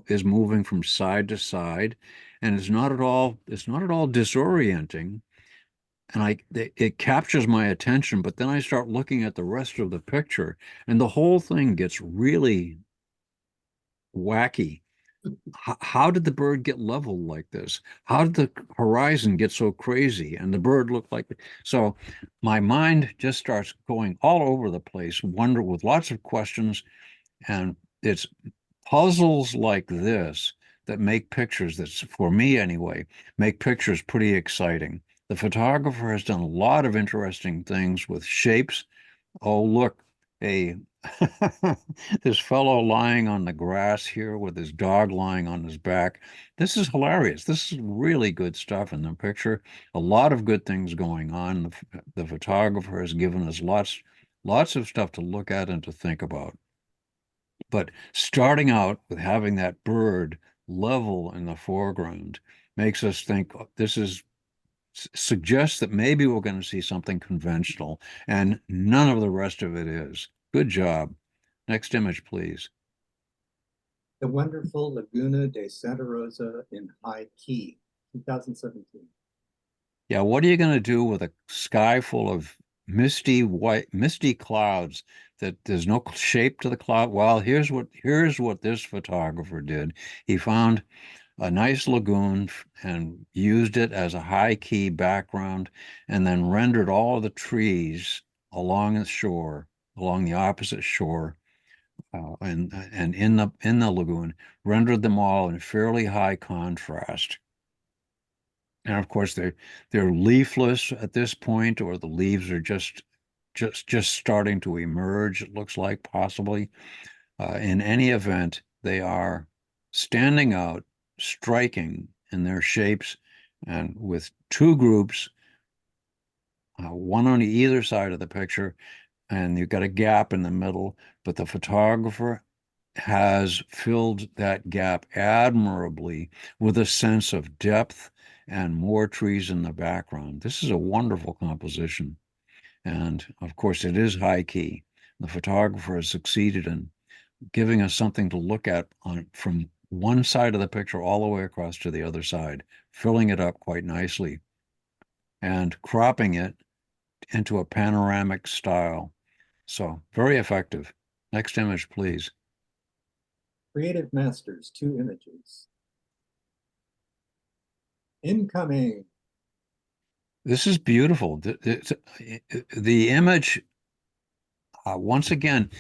Speaker 4: is moving from side to side, and it's not at all disorienting. And it captures my attention, but then I start looking at the rest of the picture, and the whole thing gets really wacky. How did the bird get level like this? How did the horizon get so crazy? And the bird looked like so. My mind just starts going all over the place, wonder with lots of questions, and it's puzzles like this that make pictures. That's for me anyway. Make pictures pretty exciting. The photographer has done a lot of interesting things with shapes. Oh, look, a this fellow lying on the grass here with his dog lying on his back. This is hilarious. This is really good stuff in the picture. A lot of good things going on. The photographer has given us lots of stuff to look at and to think about. But starting out with having that bird level in the foreground makes us think this is suggests that maybe we're going to see something conventional, and none of the rest of it is. Good job. Next image, please.
Speaker 3: The wonderful Laguna de Santa Rosa in high key, 2017.
Speaker 4: Yeah, what are you going to do with a sky full of misty clouds that there's no shape to the cloud? Well, here's what this photographer did. He found a nice lagoon and used it as a high key background, and then rendered all of the trees along the shore, along the opposite shore, and in the lagoon, rendered them all in fairly high contrast. And of course, they're leafless at this point, or the leaves are just starting to emerge. It looks like possibly. In any event, they are standing out, striking in their shapes, and with two groups, one on either side of the picture, and you've got a gap in the middle, but the photographer has filled that gap admirably with a sense of depth and more trees in the background. This is a wonderful composition. And of course, it is high key. The photographer has succeeded in giving us something to look at from one side of the picture all the way across to the other side, filling it up quite nicely and cropping it into a panoramic style. So very effective. Next image, please.
Speaker 3: Creative Masters, 2 images. Incoming.
Speaker 4: This is beautiful. The image once again,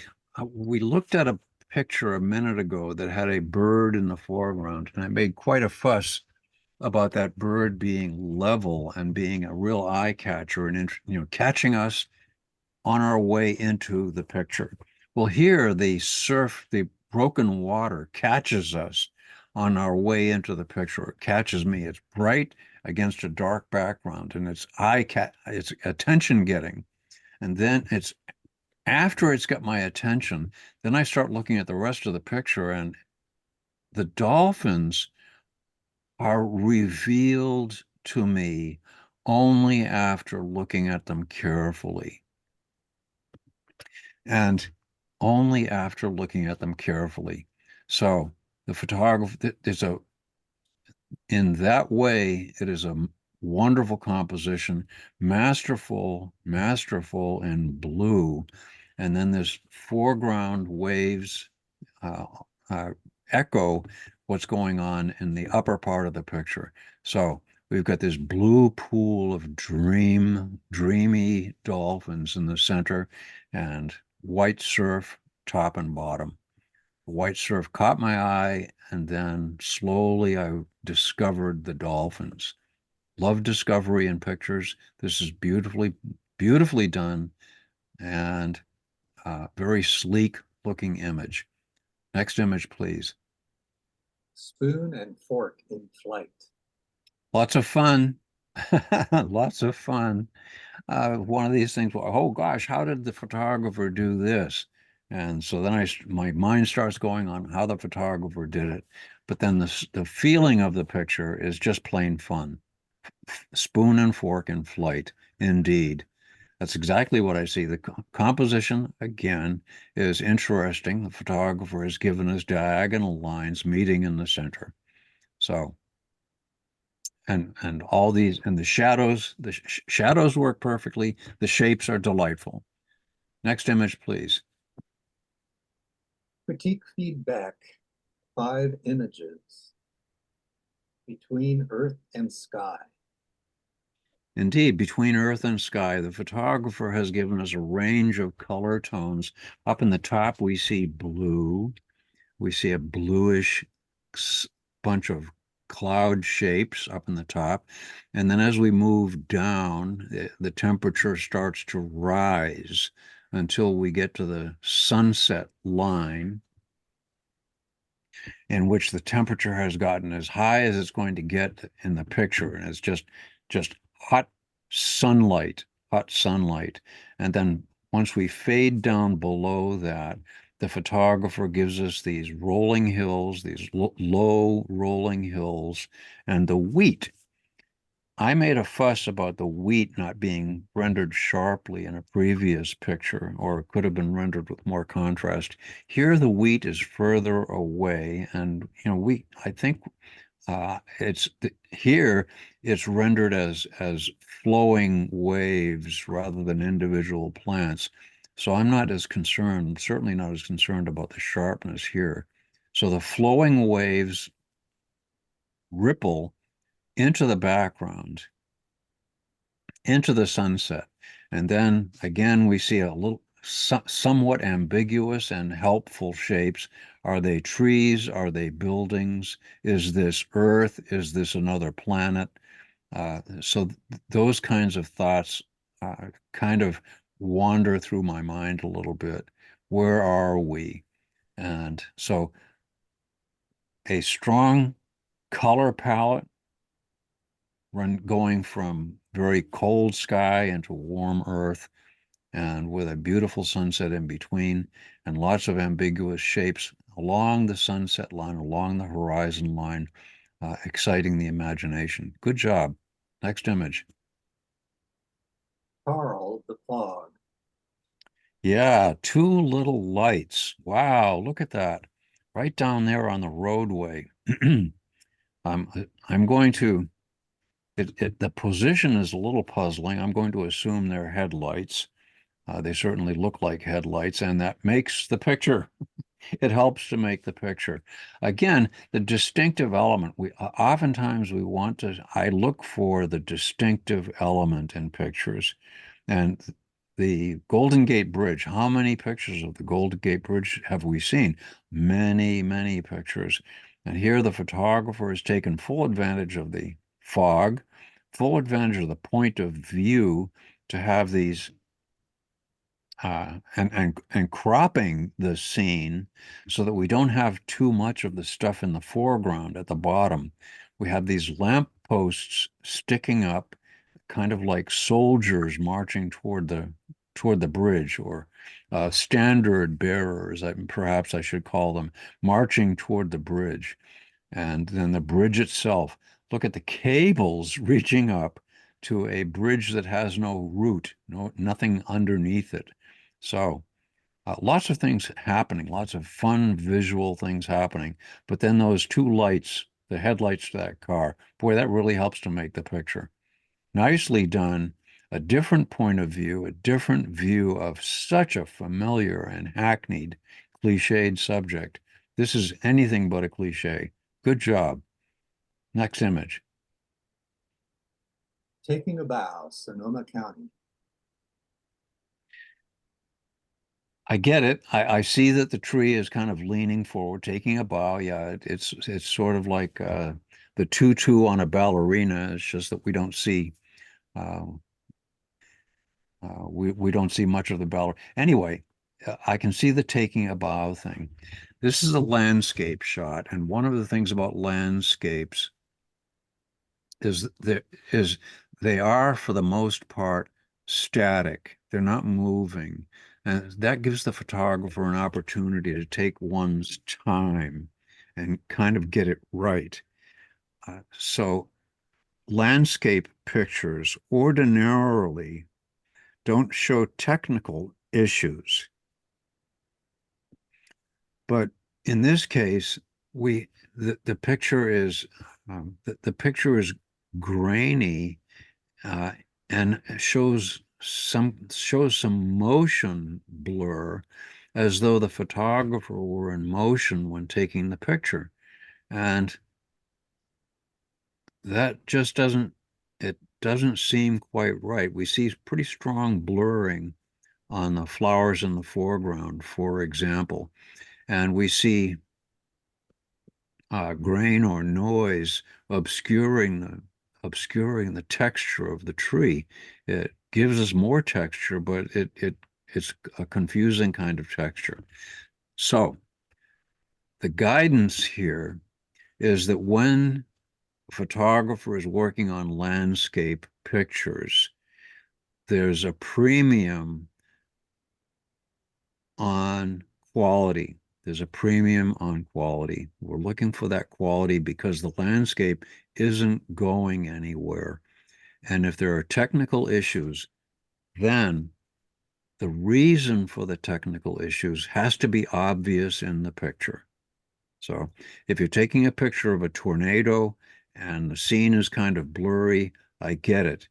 Speaker 4: we looked at a picture a minute ago that had a bird in the foreground, and I made quite a fuss about that bird being level and being a real eye catcher and, catching us on our way into the picture. Well, here the broken water catches us on our way into the picture. It catches me. It's bright against a dark background, and it's attention getting. And then it's after it's got my attention, then I start looking at the rest of the picture, and the dolphins are revealed to me only after looking at them carefully. And only after looking at them carefully. So the photographer, in that way, it is a wonderful composition, masterful in blue. And then this foreground waves uh, echo what's going on in the upper part of the picture. So we've got this blue pool of dreamy dolphins in the center, and white surf top and bottom. White surf caught my eye, and then slowly I discovered the dolphins. Love discovery in pictures. This is beautifully done, and very sleek looking image. Next image, please.
Speaker 3: Spoon and fork in flight.
Speaker 4: Lots of fun. Lots of fun. One of these things, well, oh gosh, how did the photographer do this? And so then my mind starts going on how the photographer did it. But then the feeling of the picture is just plain fun. Spoon and fork in flight, indeed. That's exactly what I see. The composition, again, is interesting. The photographer has given us diagonal lines meeting in the center. So, and all these, and the shadows work perfectly. The shapes are delightful. Next image, please.
Speaker 3: Critique feedback, 5 images between earth and sky.
Speaker 4: Indeed, between earth and sky, the photographer has given us a range of color tones. Up in the top, we see blue. We see a bluish bunch of cloud shapes up in the top. And then as we move down, the temperature starts to rise until we get to the sunset line, in which the temperature has gotten as high as it's going to get in the picture. And it's just hot sunlight. And then once we fade down below that, the photographer gives us these rolling hills, these low rolling hills, and the wheat. I made a fuss about the wheat not being rendered sharply in a previous picture, or it could have been rendered with more contrast. Here, the wheat is further away, and I think here it's rendered as flowing waves rather than individual plants. So I'm not as concerned, certainly not as concerned about the sharpness here. So the flowing waves ripple into the background, into the sunset. And then again, we see a little somewhat ambiguous and helpful shapes. Are they trees? Are they buildings? Is this Earth? Is this another planet? So those kinds of thoughts kind of wander through my mind a little bit. Where are we? And so a strong color palette going from very cold sky into warm earth, and with a beautiful sunset in between, and lots of ambiguous shapes along the sunset line, along the horizon line, exciting the imagination. Good job. Next image.
Speaker 3: Carl the fog.
Speaker 4: Yeah, 2 little lights. Wow, look at that. Right down there on the roadway. I'm going to the position is a little puzzling. I'm going to assume they're headlights. They certainly look like headlights, and that makes the picture. It helps to make the picture. Again, the distinctive element. Oftentimes I look for the distinctive element in pictures, and the Golden Gate Bridge. How many pictures of the Golden Gate Bridge have we seen? Many, many pictures. And here the photographer has taken full advantage of the fog, full advantage of the point of view to have these and cropping the scene so that we don't have too much of the stuff in the foreground at the bottom. We have these lamp posts sticking up, kind of like soldiers marching toward the bridge, or standard bearers, perhaps I should call them, marching toward the bridge. And then the bridge itself. Look at the cables reaching up to a bridge that has no root, nothing underneath it. So lots of things happening, lots of fun visual things happening. But then those two lights, the headlights to that car, boy, that really helps to make the picture. Nicely done. A different point of view, a different view of such a familiar and hackneyed, cliched subject. This is anything but a cliche. Good job. Next image.
Speaker 3: Taking a bow, Sonoma County.
Speaker 4: I get it. I see that the tree is kind of leaning forward, taking a bow. Yeah, it's sort of like the tutu on a ballerina. It's just that we don't see uh, we don't see much of the ballerina. Anyway, I can see the taking a bow thing. This is a landscape shot, and one of the things about landscapes is they are, for the most part, static. They're not moving. And that gives the photographer an opportunity to take one's time and kind of get it right. So landscape pictures ordinarily don't show technical issues. But in this case, the picture is the picture is grainy and shows some motion blur, as though the photographer were in motion when taking the picture. And that just doesn't seem quite right. We see pretty strong blurring on the flowers in the foreground, for example, and we see grain or noise obscuring the texture of the tree. It gives us more texture, but it's a confusing kind of texture. So the guidance here is that when a photographer is working on landscape pictures, there's a premium on quality. There's a premium on quality. We're looking for that quality because the landscape isn't going anywhere. And if there are technical issues, then the reason for the technical issues has to be obvious in the picture. So if you're taking a picture of a tornado and the scene is kind of blurry, I get it.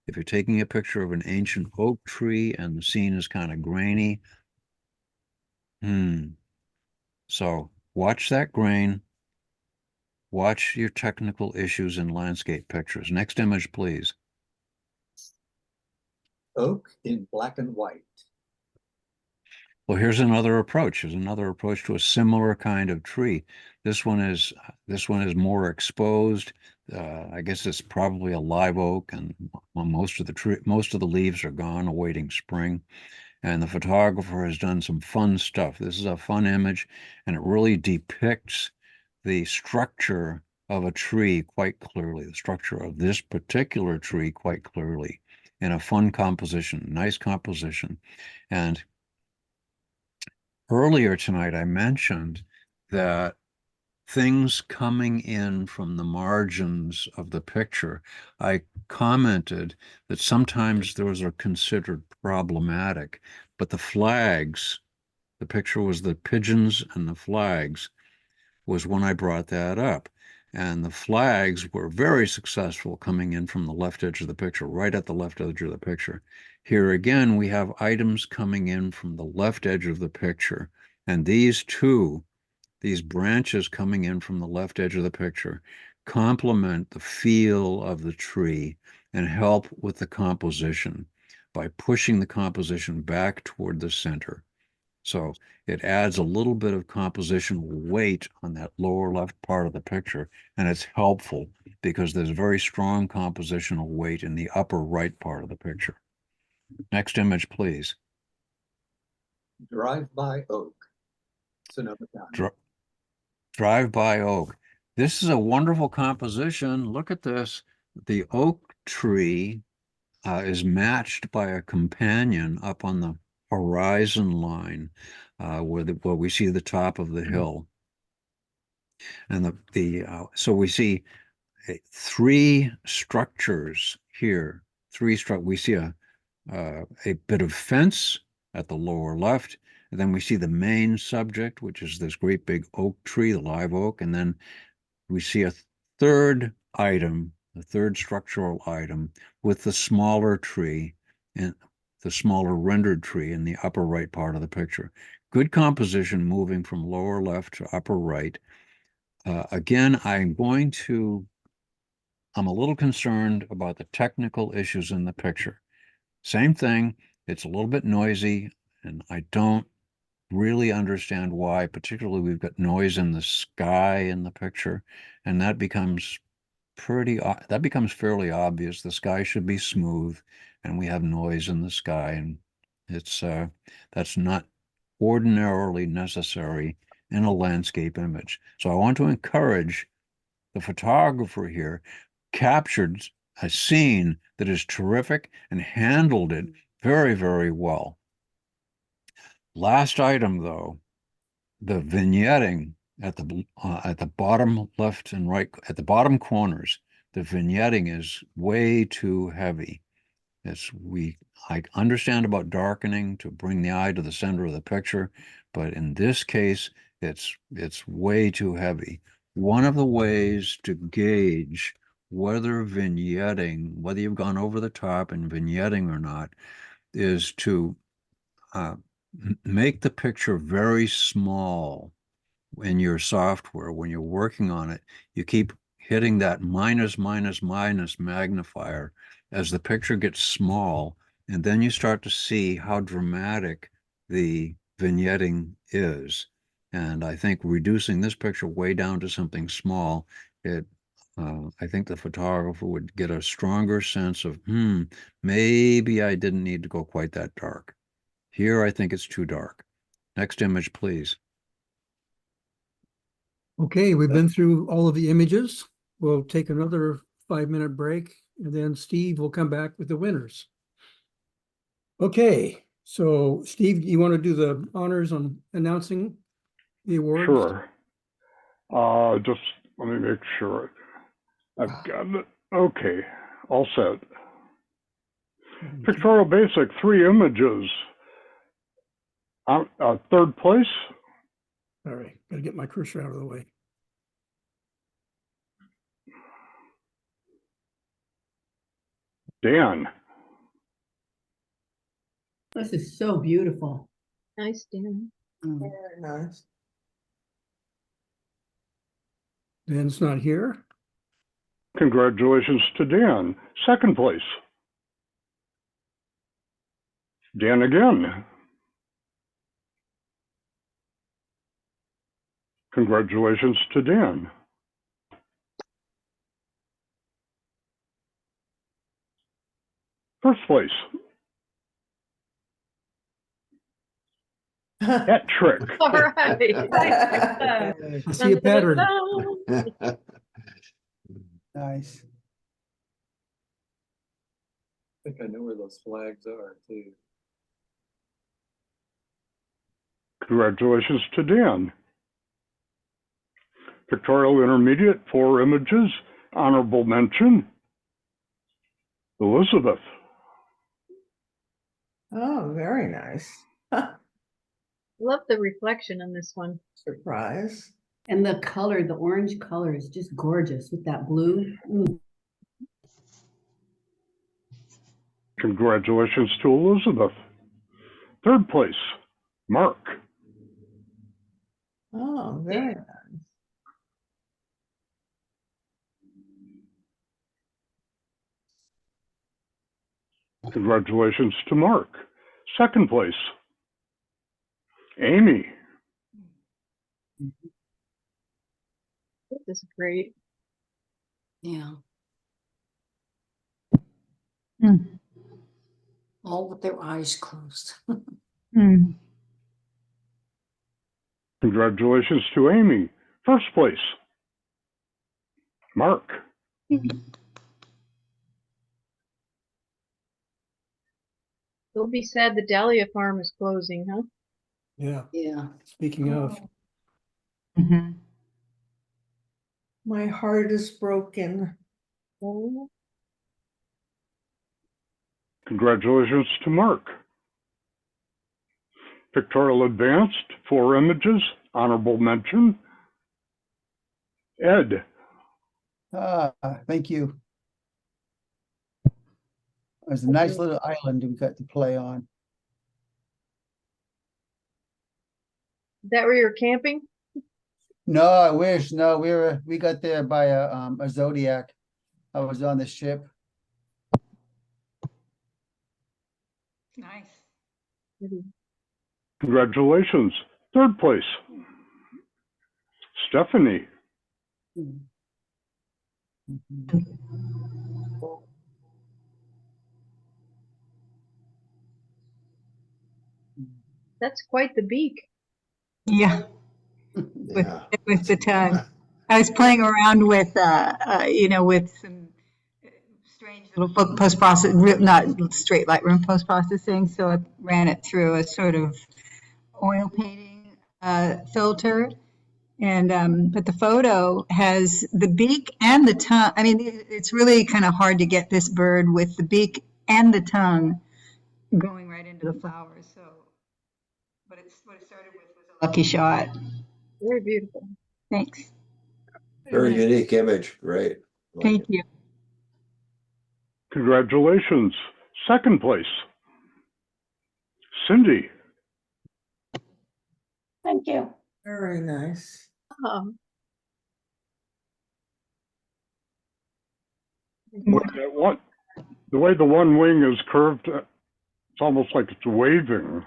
Speaker 4: If you're taking a picture of an ancient oak tree and the scene is kind of grainy, So watch that grain, watch your technical issues in landscape pictures. Next image, please.
Speaker 3: Oak in black and white.
Speaker 4: Well, here's another approach. Here's another approach to a similar kind of tree. This one is more exposed. I guess it's probably a live oak, and most of the leaves are gone, awaiting spring. And the photographer has done some fun stuff. This is a fun image, and it really depicts the structure of a tree quite clearly, the structure of this particular tree quite clearly, in a fun composition, nice composition. And earlier tonight, I mentioned that things coming in from the margins of the picture, I commented that sometimes those are considered problematic, but the flags, the picture was the pigeons and the flags, was when I brought that up. And the flags were very successful coming in from the left edge of the picture, right at the left edge of the picture. Here again, we have items coming in from the left edge of the picture. And these branches coming in from the left edge of the picture complement the feel of the tree and help with the composition. by pushing the composition back toward the center. So it adds a little bit of compositional weight on that lower left part of the picture, and it's helpful because there's very strong compositional weight in the upper right part of the picture. Next image, please.
Speaker 3: Drive-by oak. Sonoma County.
Speaker 4: Drive-by oak. This is a wonderful composition. Look at this. The oak tree is matched by a companion up on the horizon line where we see the top of the hill. And so we see three structures here. We see a bit of fence at the lower left, and then we see the main subject, which is this great big oak tree, the live oak, and then we see a third item, the third structural item, with the smaller tree and the smaller rendered tree in the upper right part of the picture. Good composition moving from lower left to upper right. Again, I'm a little concerned about the technical issues in the picture. Same thing, it's a little bit noisy, and I don't really understand why. Particularly, we've got noise in the sky in the picture, and that becomes fairly obvious. The sky should be smooth, and we have noise in the sky, and that's not ordinarily necessary in a landscape image. So I want to encourage the photographer here captured a scene that is terrific and handled it very, very well. Last item, though, the vignetting at the bottom left and right, at the bottom corners, the vignetting is way too heavy. I understand about darkening to bring the eye to the center of the picture, but in this case, it's way too heavy. One of the ways to gauge whether you've gone over the top in vignetting or not, is to make the picture very small in your software. When you're working on it, you keep hitting that minus, minus, minus magnifier as the picture gets small, and then you start to see how dramatic the vignetting is. And I think reducing this picture way down to something small, I think the photographer would get a stronger sense of, maybe I didn't need to go quite that dark. Here, I think it's too dark. Next image, please.
Speaker 1: Okay, we've been through all of the images. We'll take another 5-minute break, and then Steve will come back with the winners. Okay, so Steve, you want to do the honors on announcing the awards?
Speaker 5: Sure. Just let me make sure I've got it. Okay, all set. Pictorial Basic, 3 images. Third place.
Speaker 1: All right, gotta get my cursor out of the way.
Speaker 5: Dan.
Speaker 6: This is so beautiful.
Speaker 2: Nice, Dan.
Speaker 6: Mm.
Speaker 7: Very nice.
Speaker 1: Dan's not here.
Speaker 5: Congratulations to Dan. Second place. Dan again. Congratulations to Dan. First place. Hat trick.
Speaker 2: All right.
Speaker 1: I see a pattern.
Speaker 7: Nice.
Speaker 3: I think I know where those flags are too.
Speaker 5: Congratulations to Dan. Pictorial Intermediate, 4 images. Honorable mention. Elizabeth.
Speaker 7: Oh, very nice.
Speaker 2: Love the reflection on this one.
Speaker 7: Surprise.
Speaker 6: And the color, the orange color is just gorgeous with that blue. Mm.
Speaker 5: Congratulations to Elizabeth. Third place, Mark.
Speaker 7: Oh, very nice.
Speaker 5: Congratulations to Mark. Second place, Amy.
Speaker 2: This is great.
Speaker 8: Yeah.
Speaker 9: Hmm.
Speaker 8: All with their eyes closed.
Speaker 9: Hmm.
Speaker 5: Congratulations to Amy. First place, Mark.
Speaker 2: They'll be sad the Dahlia farm is closing, huh?
Speaker 1: Yeah,
Speaker 8: Yeah.
Speaker 1: speaking of,
Speaker 9: Mhm.
Speaker 7: My heart is broken.
Speaker 2: Oh,
Speaker 5: Congratulations to Mark. Pictorial Advanced, 4 images, honorable mention. Ed.
Speaker 10: Thank you. It was a nice little island we got to play on.
Speaker 2: is that where you're camping?
Speaker 10: No, I wish. No, we got there by a Zodiac. I was on the ship.
Speaker 9: Nice.
Speaker 5: Congratulations. Third place, Stephanie.
Speaker 2: That's quite the beak.
Speaker 9: Yeah,
Speaker 7: Yeah.
Speaker 9: with the tongue. I was playing around with, with some strange little post-process, not straight Lightroom post-processing. So I ran it through a sort of oil painting filter. And but the photo has the beak and the tongue. I mean, it's really kind of hard to get this bird with the beak and the tongue going right into the flowers. So, but what it started with was a lucky shot.
Speaker 2: Very beautiful.
Speaker 9: Thanks.
Speaker 11: Very unique image. Great. Like
Speaker 9: Thank
Speaker 11: it.
Speaker 9: you.
Speaker 5: Congratulations. Second place, Cindy.
Speaker 8: Thank you.
Speaker 7: Very nice.
Speaker 2: Um,
Speaker 5: The way the one wing is curved, it's almost like it's waving.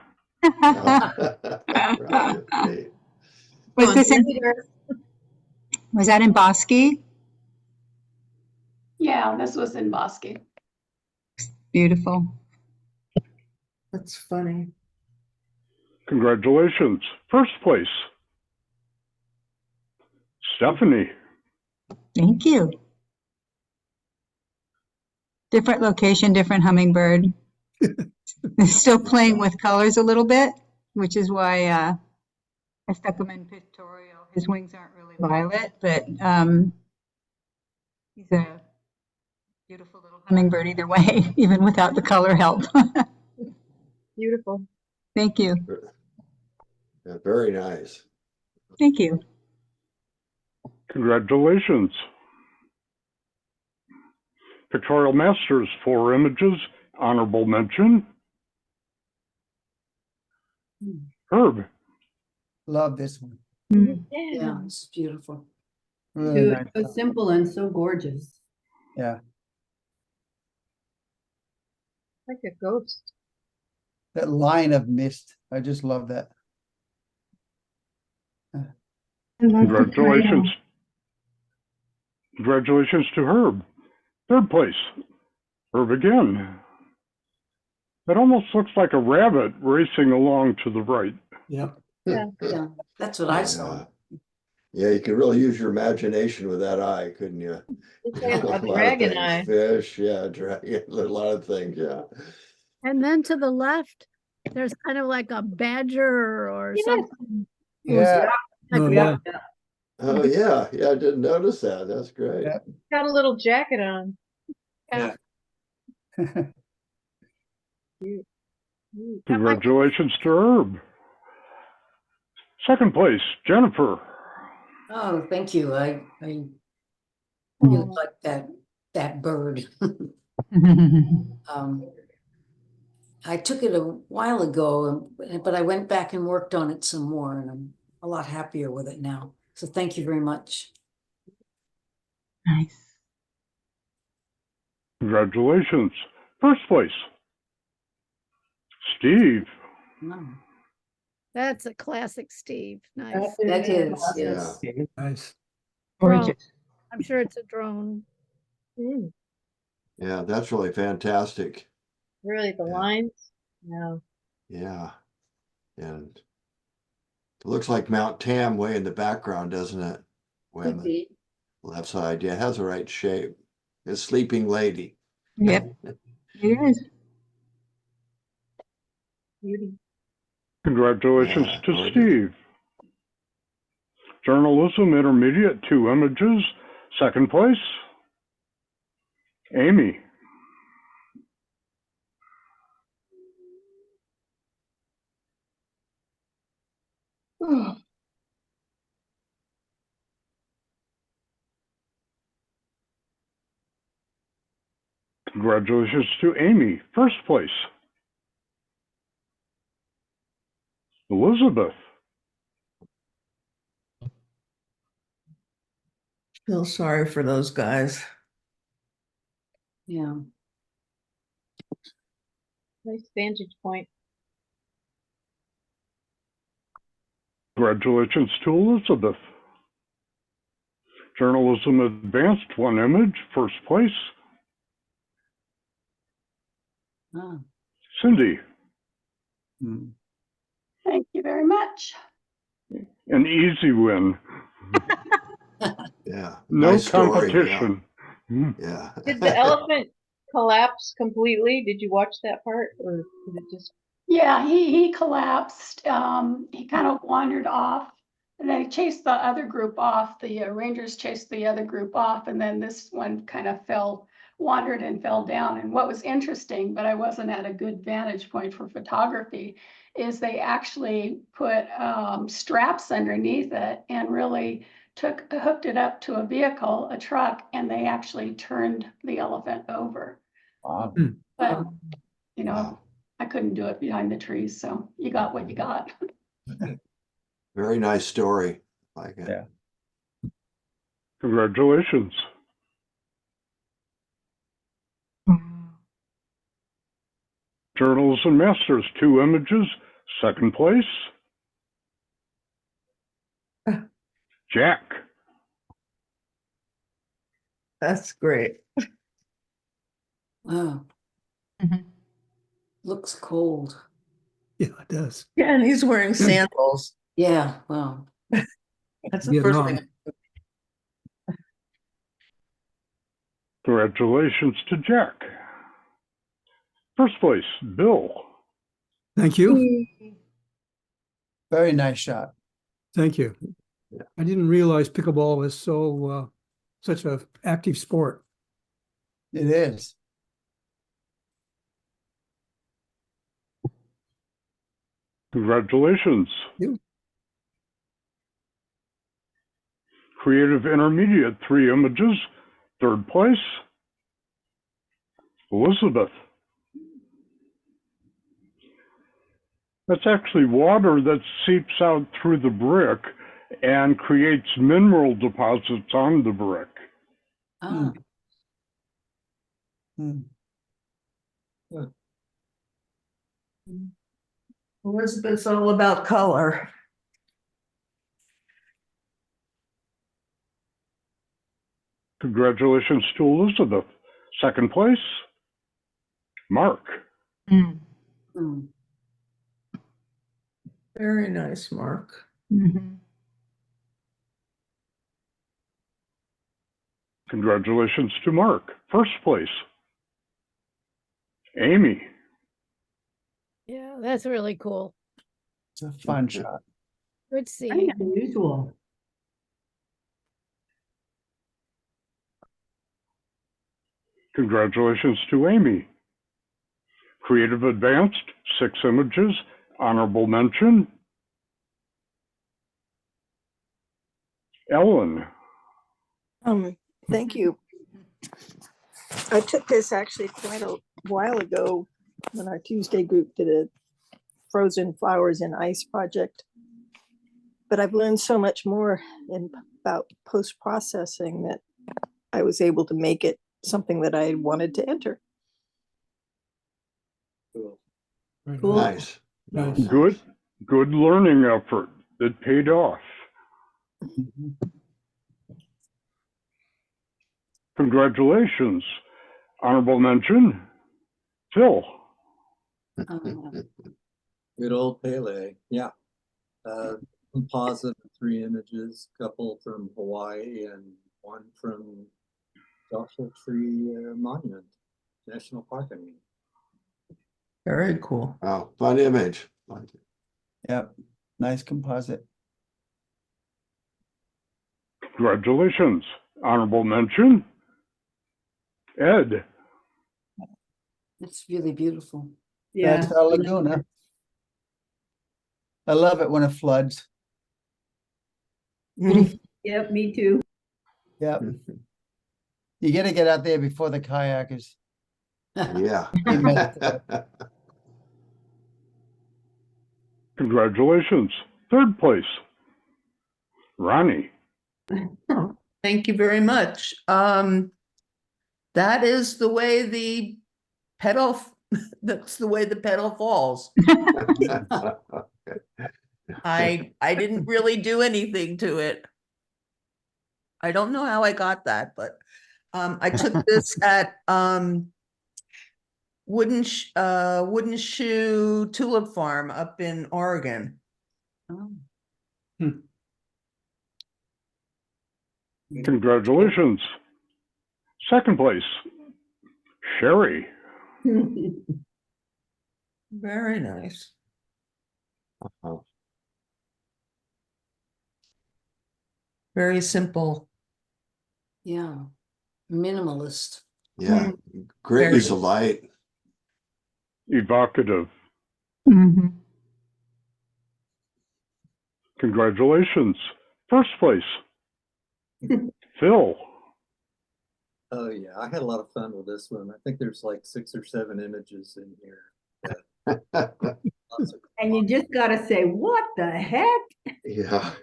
Speaker 11: Right, neat.
Speaker 9: Was this in,
Speaker 2: later.
Speaker 9: was that in Bosque?
Speaker 8: Yeah, this was in Bosque.
Speaker 9: Beautiful.
Speaker 7: That's funny.
Speaker 5: Congratulations. First place, Stephanie.
Speaker 9: Thank you. Different location, different hummingbird. Still playing with colors a little bit, which is why I stuck him in Pictorial. His wings aren't really violet, but he's a beautiful little hummingbird either way, even without the color help.
Speaker 2: Beautiful.
Speaker 9: Thank you.
Speaker 11: Yeah, very nice.
Speaker 9: Thank you.
Speaker 5: Congratulations. Pictorial Masters, 4 images, honorable mention. Herb.
Speaker 10: Love this one.
Speaker 9: Mm.
Speaker 8: Yeah, it's beautiful.
Speaker 10: Really nice.
Speaker 6: So simple and so gorgeous.
Speaker 10: Yeah,
Speaker 2: Like a ghost.
Speaker 10: that line of mist. I just love that.
Speaker 5: Congratulations. Congratulations to Herb. Third place, Herb again. That almost looks like a rabbit racing along to the right.
Speaker 1: yep.
Speaker 2: Yeah.
Speaker 8: Yeah, that's what I saw.
Speaker 11: Yeah, you could really use your imagination with that eye, couldn't you?
Speaker 2: It's
Speaker 11: A
Speaker 2: like a
Speaker 11: lot of
Speaker 2: dragon
Speaker 11: things,
Speaker 2: eye.
Speaker 11: fish, yeah, dragon, a lot of things, yeah.
Speaker 12: And then to the left, there's kind of like a badger or
Speaker 2: Yes.
Speaker 12: something.
Speaker 10: Yeah,
Speaker 1: Oh, yeah.
Speaker 11: Oh, yeah, yeah, I didn't notice that. That's great.
Speaker 10: Yeah.
Speaker 2: Got a little jacket on.
Speaker 12: Yeah.
Speaker 2: Cute.
Speaker 5: Congratulations to Herb. Second place, Jennifer.
Speaker 8: Oh, thank you. I really
Speaker 2: Oh,
Speaker 8: like that bird. I took it a while ago, but I went back and worked on it some more, and I'm a lot happier with it now. So thank you very much.
Speaker 9: Nice.
Speaker 5: Congratulations. First place, Steve.
Speaker 8: Oh,
Speaker 12: That's a classic Steve. Nice.
Speaker 8: that is,
Speaker 7: Yes.
Speaker 8: yes.
Speaker 1: Nice.
Speaker 12: Drone.
Speaker 9: Gorgeous.
Speaker 12: I'm sure it's a drone.
Speaker 2: Mm,
Speaker 11: Yeah, that's really fantastic.
Speaker 2: really, the
Speaker 11: Yeah.
Speaker 2: lines? No.
Speaker 11: Yeah. And it looks like Mount Tam way in the background, doesn't it? Way on
Speaker 8: Could
Speaker 11: the
Speaker 8: be.
Speaker 11: left side. Yeah, it has the right shape. It's Sleeping Lady.
Speaker 9: Yep, it is.
Speaker 2: Beauty.
Speaker 5: Congratulations
Speaker 11: Yeah,
Speaker 5: to
Speaker 11: gorgeous.
Speaker 5: Steve. Journalism Intermediate, 2 images. Second place, Amy. Congratulations to Amy. First place, Elizabeth.
Speaker 7: Feel sorry for those guys.
Speaker 8: Yeah.
Speaker 2: Nice vantage point.
Speaker 5: Congratulations to Elizabeth. Journalism Advanced, 1 image. First place,
Speaker 8: Oh.
Speaker 5: Cindy.
Speaker 13: Thank you very much.
Speaker 5: An easy win.
Speaker 11: Yeah.
Speaker 5: No
Speaker 11: Nice story.
Speaker 5: competition.
Speaker 11: Yeah.
Speaker 2: Did the elephant collapse completely? Did you watch that part, or did it just?
Speaker 13: Yeah, he collapsed. He kind of wandered off, and they chased the other group off. The Rangers chased the other group off, and then this one kind of wandered and fell down. And what was interesting, but I wasn't at a good vantage point for photography, is they actually put straps underneath it and really hooked it up to a vehicle, a truck, and they actually turned the elephant over.
Speaker 10: Wow.
Speaker 13: But you know,
Speaker 11: Wow.
Speaker 13: I couldn't do it behind the trees, so you got what you got.
Speaker 11: Very nice story. Like it.
Speaker 10: Yeah.
Speaker 5: Congratulations. Journalism Masters, 2 images. Second place, Jack.
Speaker 7: That's great.
Speaker 8: Wow.
Speaker 9: Mhm.
Speaker 8: Looks cold.
Speaker 1: Yeah, it does.
Speaker 7: Yeah, and he's wearing sandals.
Speaker 8: Yeah, well,
Speaker 7: That's the first thing.
Speaker 1: Vietnam.
Speaker 5: Congratulations to Jack. First place, Bill.
Speaker 1: Thank you.
Speaker 10: Very nice shot.
Speaker 1: Thank you. I didn't realize pickleball was such a active sport.
Speaker 10: It is.
Speaker 5: Congratulations.
Speaker 1: You.
Speaker 5: Creative Intermediate, 3 images. Third place, Elizabeth. That's actually water that seeps out through the brick and creates mineral deposits on the brick.
Speaker 8: ah,
Speaker 7: Elizabeth's all about color.
Speaker 5: Congratulations to Elizabeth. Second place, Mark.
Speaker 9: Mm.
Speaker 8: mm.
Speaker 7: Very nice, Mark.
Speaker 9: Mhm.
Speaker 5: Congratulations to Mark. First place, Amy.
Speaker 12: Yeah, that's really cool.
Speaker 10: It's a fun shot.
Speaker 12: Good
Speaker 6: Very
Speaker 12: seeing.
Speaker 6: unusual.
Speaker 5: Congratulations to Amy. Creative Advanced, 6 images. Honorable mention, Ellen.
Speaker 14: Thank you. I took this actually quite a while ago when our Tuesday group did a frozen flowers in ice project. But I've learned so much more about post-processing that I was able to make it something that I wanted to enter.
Speaker 3: Cool.
Speaker 1: Right on.
Speaker 6: Cool.
Speaker 11: Nice.
Speaker 1: Nice.
Speaker 5: Good, good learning effort. It paid off. Congratulations. Honorable mention, Phil.
Speaker 3: Good old Pele, yeah. Composite of 3 images, couple from Hawaii and one from Joshua Tree Monument, National Park, I mean.
Speaker 7: Very cool.
Speaker 11: Wow, fun image.
Speaker 10: Yep, nice composite.
Speaker 5: Congratulations. Honorable mention, Ed.
Speaker 8: It's really beautiful.
Speaker 10: That's our Laguna. I love it when it floods.
Speaker 6: Yep, me too.
Speaker 10: Yep. You gotta get out there before the kayakers.
Speaker 11: Yeah.
Speaker 5: Congratulations. Third place, Ronnie.
Speaker 7: Thank you very much. That is the way the pedal, that's the way the pedal falls. I didn't really do anything to it. I don't know how I got that, but I took this at Wooden Shoe Tulip Farm up in Oregon.
Speaker 8: Oh.
Speaker 5: Congratulations. Second place, Sherry.
Speaker 7: Very nice. Very simple.
Speaker 8: Yeah, minimalist.
Speaker 11: Yeah, great
Speaker 7: Very
Speaker 11: use of light.
Speaker 5: Evocative.
Speaker 9: Mhm.
Speaker 5: Congratulations. First place, Phil.
Speaker 3: Oh yeah, I had a lot of fun with this one. I think there's like 6 or 7 images in here. Lots of
Speaker 6: And you just gotta say, what the heck?
Speaker 11: Yeah.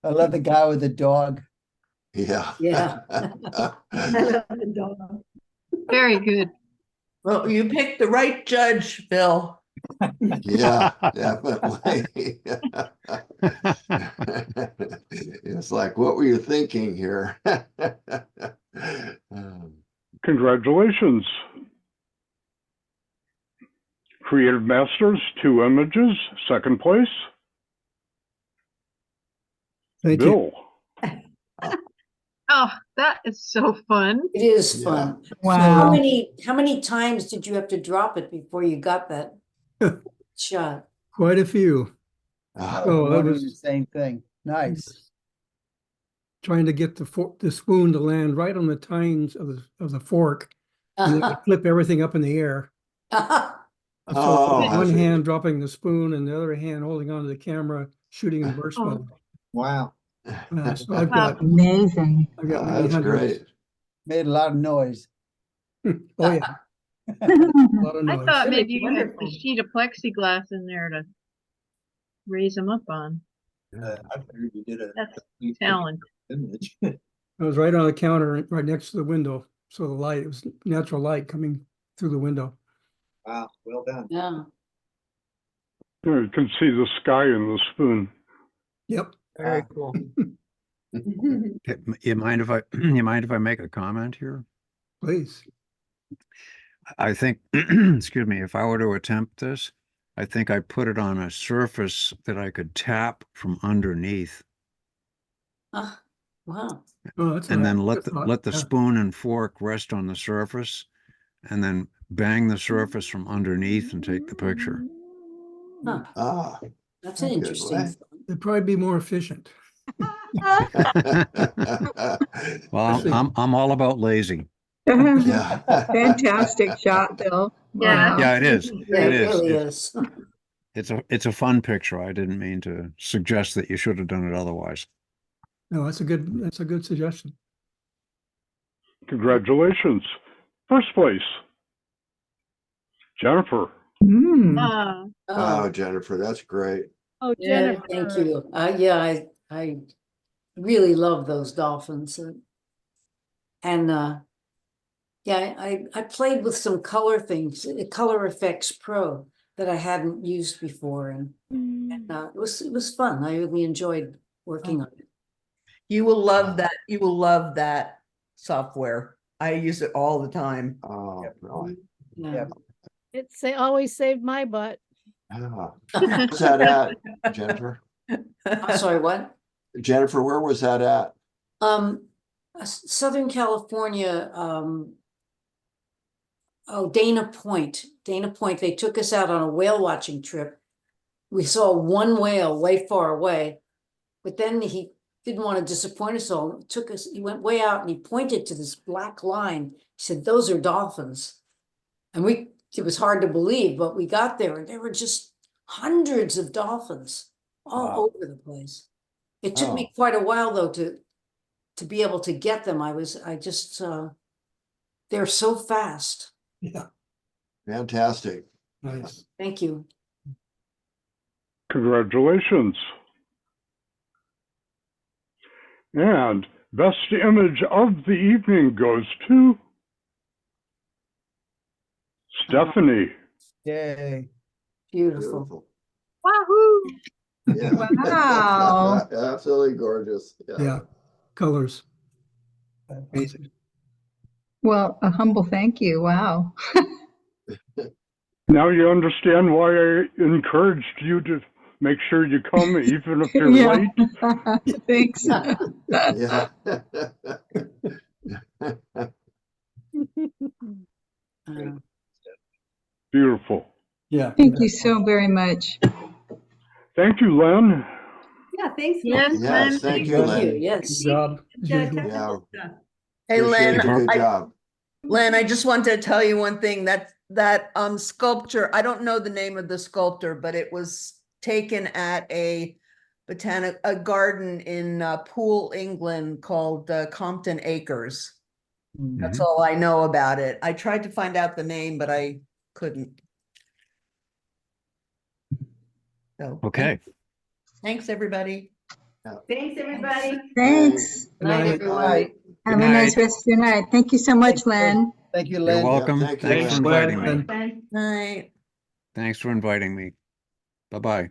Speaker 10: I love the guy with the dog.
Speaker 11: Yeah.
Speaker 8: Yeah.
Speaker 6: The dog.
Speaker 2: Very good.
Speaker 7: Well, you picked the right judge, Phil.
Speaker 11: Yeah, definitely. It's like, what were you thinking here?
Speaker 5: Congratulations. Creative Masters, 2 images. Second place,
Speaker 1: Thank
Speaker 5: Bill.
Speaker 2: Oh, that is so fun.
Speaker 8: It is
Speaker 11: Yeah.
Speaker 8: fun.
Speaker 9: Wow.
Speaker 8: How many times did you have to drop it before you got that shot?
Speaker 1: Quite a few.
Speaker 11: Ah,
Speaker 1: Oh, that
Speaker 10: Wondering the
Speaker 1: was
Speaker 10: same thing. Nice.
Speaker 1: trying to get the spoon to land right on the tines of the fork, and then flip everything up in the air. So
Speaker 11: Oh,
Speaker 1: one
Speaker 11: that's
Speaker 1: hand dropping the spoon and the other hand holding onto the camera, shooting in burst mode.
Speaker 3: Wow.
Speaker 1: So I've got
Speaker 9: Amazing.
Speaker 1: many
Speaker 11: that's
Speaker 1: hundreds.
Speaker 11: great.
Speaker 10: Made a lot of noise.
Speaker 1: Oh yeah, a lot of
Speaker 2: I
Speaker 1: noise.
Speaker 2: thought
Speaker 6: It
Speaker 2: maybe
Speaker 6: was
Speaker 2: you had
Speaker 6: wonderful.
Speaker 2: a sheet of plexiglass in there to raise them up on.
Speaker 3: I figured you did a
Speaker 2: That's
Speaker 3: complete
Speaker 2: talent.
Speaker 3: image.
Speaker 1: I was right on the counter, right next to the window, so it was natural light coming through the window.
Speaker 3: Wow, well done.
Speaker 8: Yeah,
Speaker 5: You can see the sky in the spoon.
Speaker 1: Yep.
Speaker 7: Very cool.
Speaker 4: You mind if I make a comment here?
Speaker 1: Please.
Speaker 4: I think, excuse me, if I were to attempt this, I think I put it on a surface that I could tap from underneath,
Speaker 8: wow.
Speaker 1: Oh, that's
Speaker 4: and then
Speaker 1: that's not-
Speaker 4: let the
Speaker 1: yeah.
Speaker 4: spoon and fork rest on the surface, and then bang the surface from underneath and take the picture.
Speaker 8: Huh.
Speaker 11: Ah,
Speaker 8: That's an
Speaker 11: good
Speaker 8: interesting
Speaker 11: way.
Speaker 8: thought.
Speaker 1: It'd probably be more efficient.
Speaker 4: Well, I'm all about lazy.
Speaker 11: Yeah.
Speaker 9: Fantastic shot, Bill.
Speaker 2: Yeah.
Speaker 9: Wow.
Speaker 4: Yeah, it is.
Speaker 8: Yeah,
Speaker 4: It
Speaker 8: it
Speaker 4: is.
Speaker 8: really is.
Speaker 4: It's a fun picture. I didn't mean to suggest that you should have done it otherwise.
Speaker 1: No, that's a good suggestion.
Speaker 5: Congratulations. First place, Jennifer.
Speaker 2: Ah,
Speaker 11: Wow, Jennifer, that's great.
Speaker 2: oh,
Speaker 8: Yeah,
Speaker 2: Jennifer.
Speaker 8: thank you. Yeah, I really love those dolphins. And Yeah, I played with some color things, Color Effects Pro that I hadn't used before, and it was fun. I really enjoyed working on it.
Speaker 7: You will love that. You will love that software. I use it all the time.
Speaker 11: Oh, really?
Speaker 8: Yeah.
Speaker 12: Always saved my butt.
Speaker 11: Yeah. Where's that at, Jennifer?
Speaker 8: I'm sorry, what?
Speaker 11: Jennifer, where was that at?
Speaker 8: Southern California, Dana Point. Dana Point, they took us out on a whale watching trip. We saw one whale way far away, but then he didn't want to disappoint us all. He went way out and he pointed to this black line. He said, "Those are dolphins." And it was hard to believe, but we got there and there were just hundreds of dolphins all over the place. It took me quite a while though to be able to get them. They're so fast.
Speaker 1: Yeah,
Speaker 11: Fantastic.
Speaker 1: nice.
Speaker 8: Thank you.
Speaker 5: Congratulations. And best image of the evening goes to Stephanie.
Speaker 10: Yay.
Speaker 8: Beautiful.
Speaker 12: Wahoo!
Speaker 11: Yeah.
Speaker 9: Wow.
Speaker 11: Absolutely gorgeous.
Speaker 1: Yeah, colors. Amazing.
Speaker 9: Well, a humble thank you. Wow.
Speaker 5: Now you understand why I encouraged you to make sure you come even if you're
Speaker 9: Yeah.
Speaker 5: late.
Speaker 9: Thanks.
Speaker 11: Yeah.
Speaker 5: Beautiful.
Speaker 1: Yeah.
Speaker 9: Thank you so very much.
Speaker 5: Thank you, Len.
Speaker 6: Yeah, thanks.
Speaker 12: Yes,
Speaker 6: Len.
Speaker 11: Yes, thank you,
Speaker 8: Thank
Speaker 11: Len.
Speaker 8: you, yes.
Speaker 1: Good job. as
Speaker 6: Yeah,
Speaker 1: usual.
Speaker 6: technical stuff.
Speaker 7: Hey,
Speaker 11: Appreciate
Speaker 7: Len,
Speaker 11: your good job.
Speaker 7: Len, I just wanted to tell you one thing, that sculpture, I don't know the name of the sculptor, but it was taken at a garden in Poole, England called Compton Acres. That's all I know about it. I tried to find out the name, but I couldn't. So,
Speaker 4: Okay.
Speaker 7: thanks, everybody.
Speaker 6: Thanks, everybody.
Speaker 9: Thanks.
Speaker 8: Good night,
Speaker 1: Night.
Speaker 8: everyone.
Speaker 10: Night.
Speaker 9: Have a
Speaker 4: Good
Speaker 9: nice
Speaker 4: night.
Speaker 9: rest of your night. Thank you so much, Len.
Speaker 10: Thank you,
Speaker 4: You're
Speaker 10: Len.
Speaker 4: welcome.
Speaker 11: thank you,
Speaker 4: Thanks for
Speaker 11: Len.
Speaker 4: inviting me.
Speaker 6: Thanks, Ben.
Speaker 7: Night.
Speaker 4: Thanks for inviting me. Bye-bye.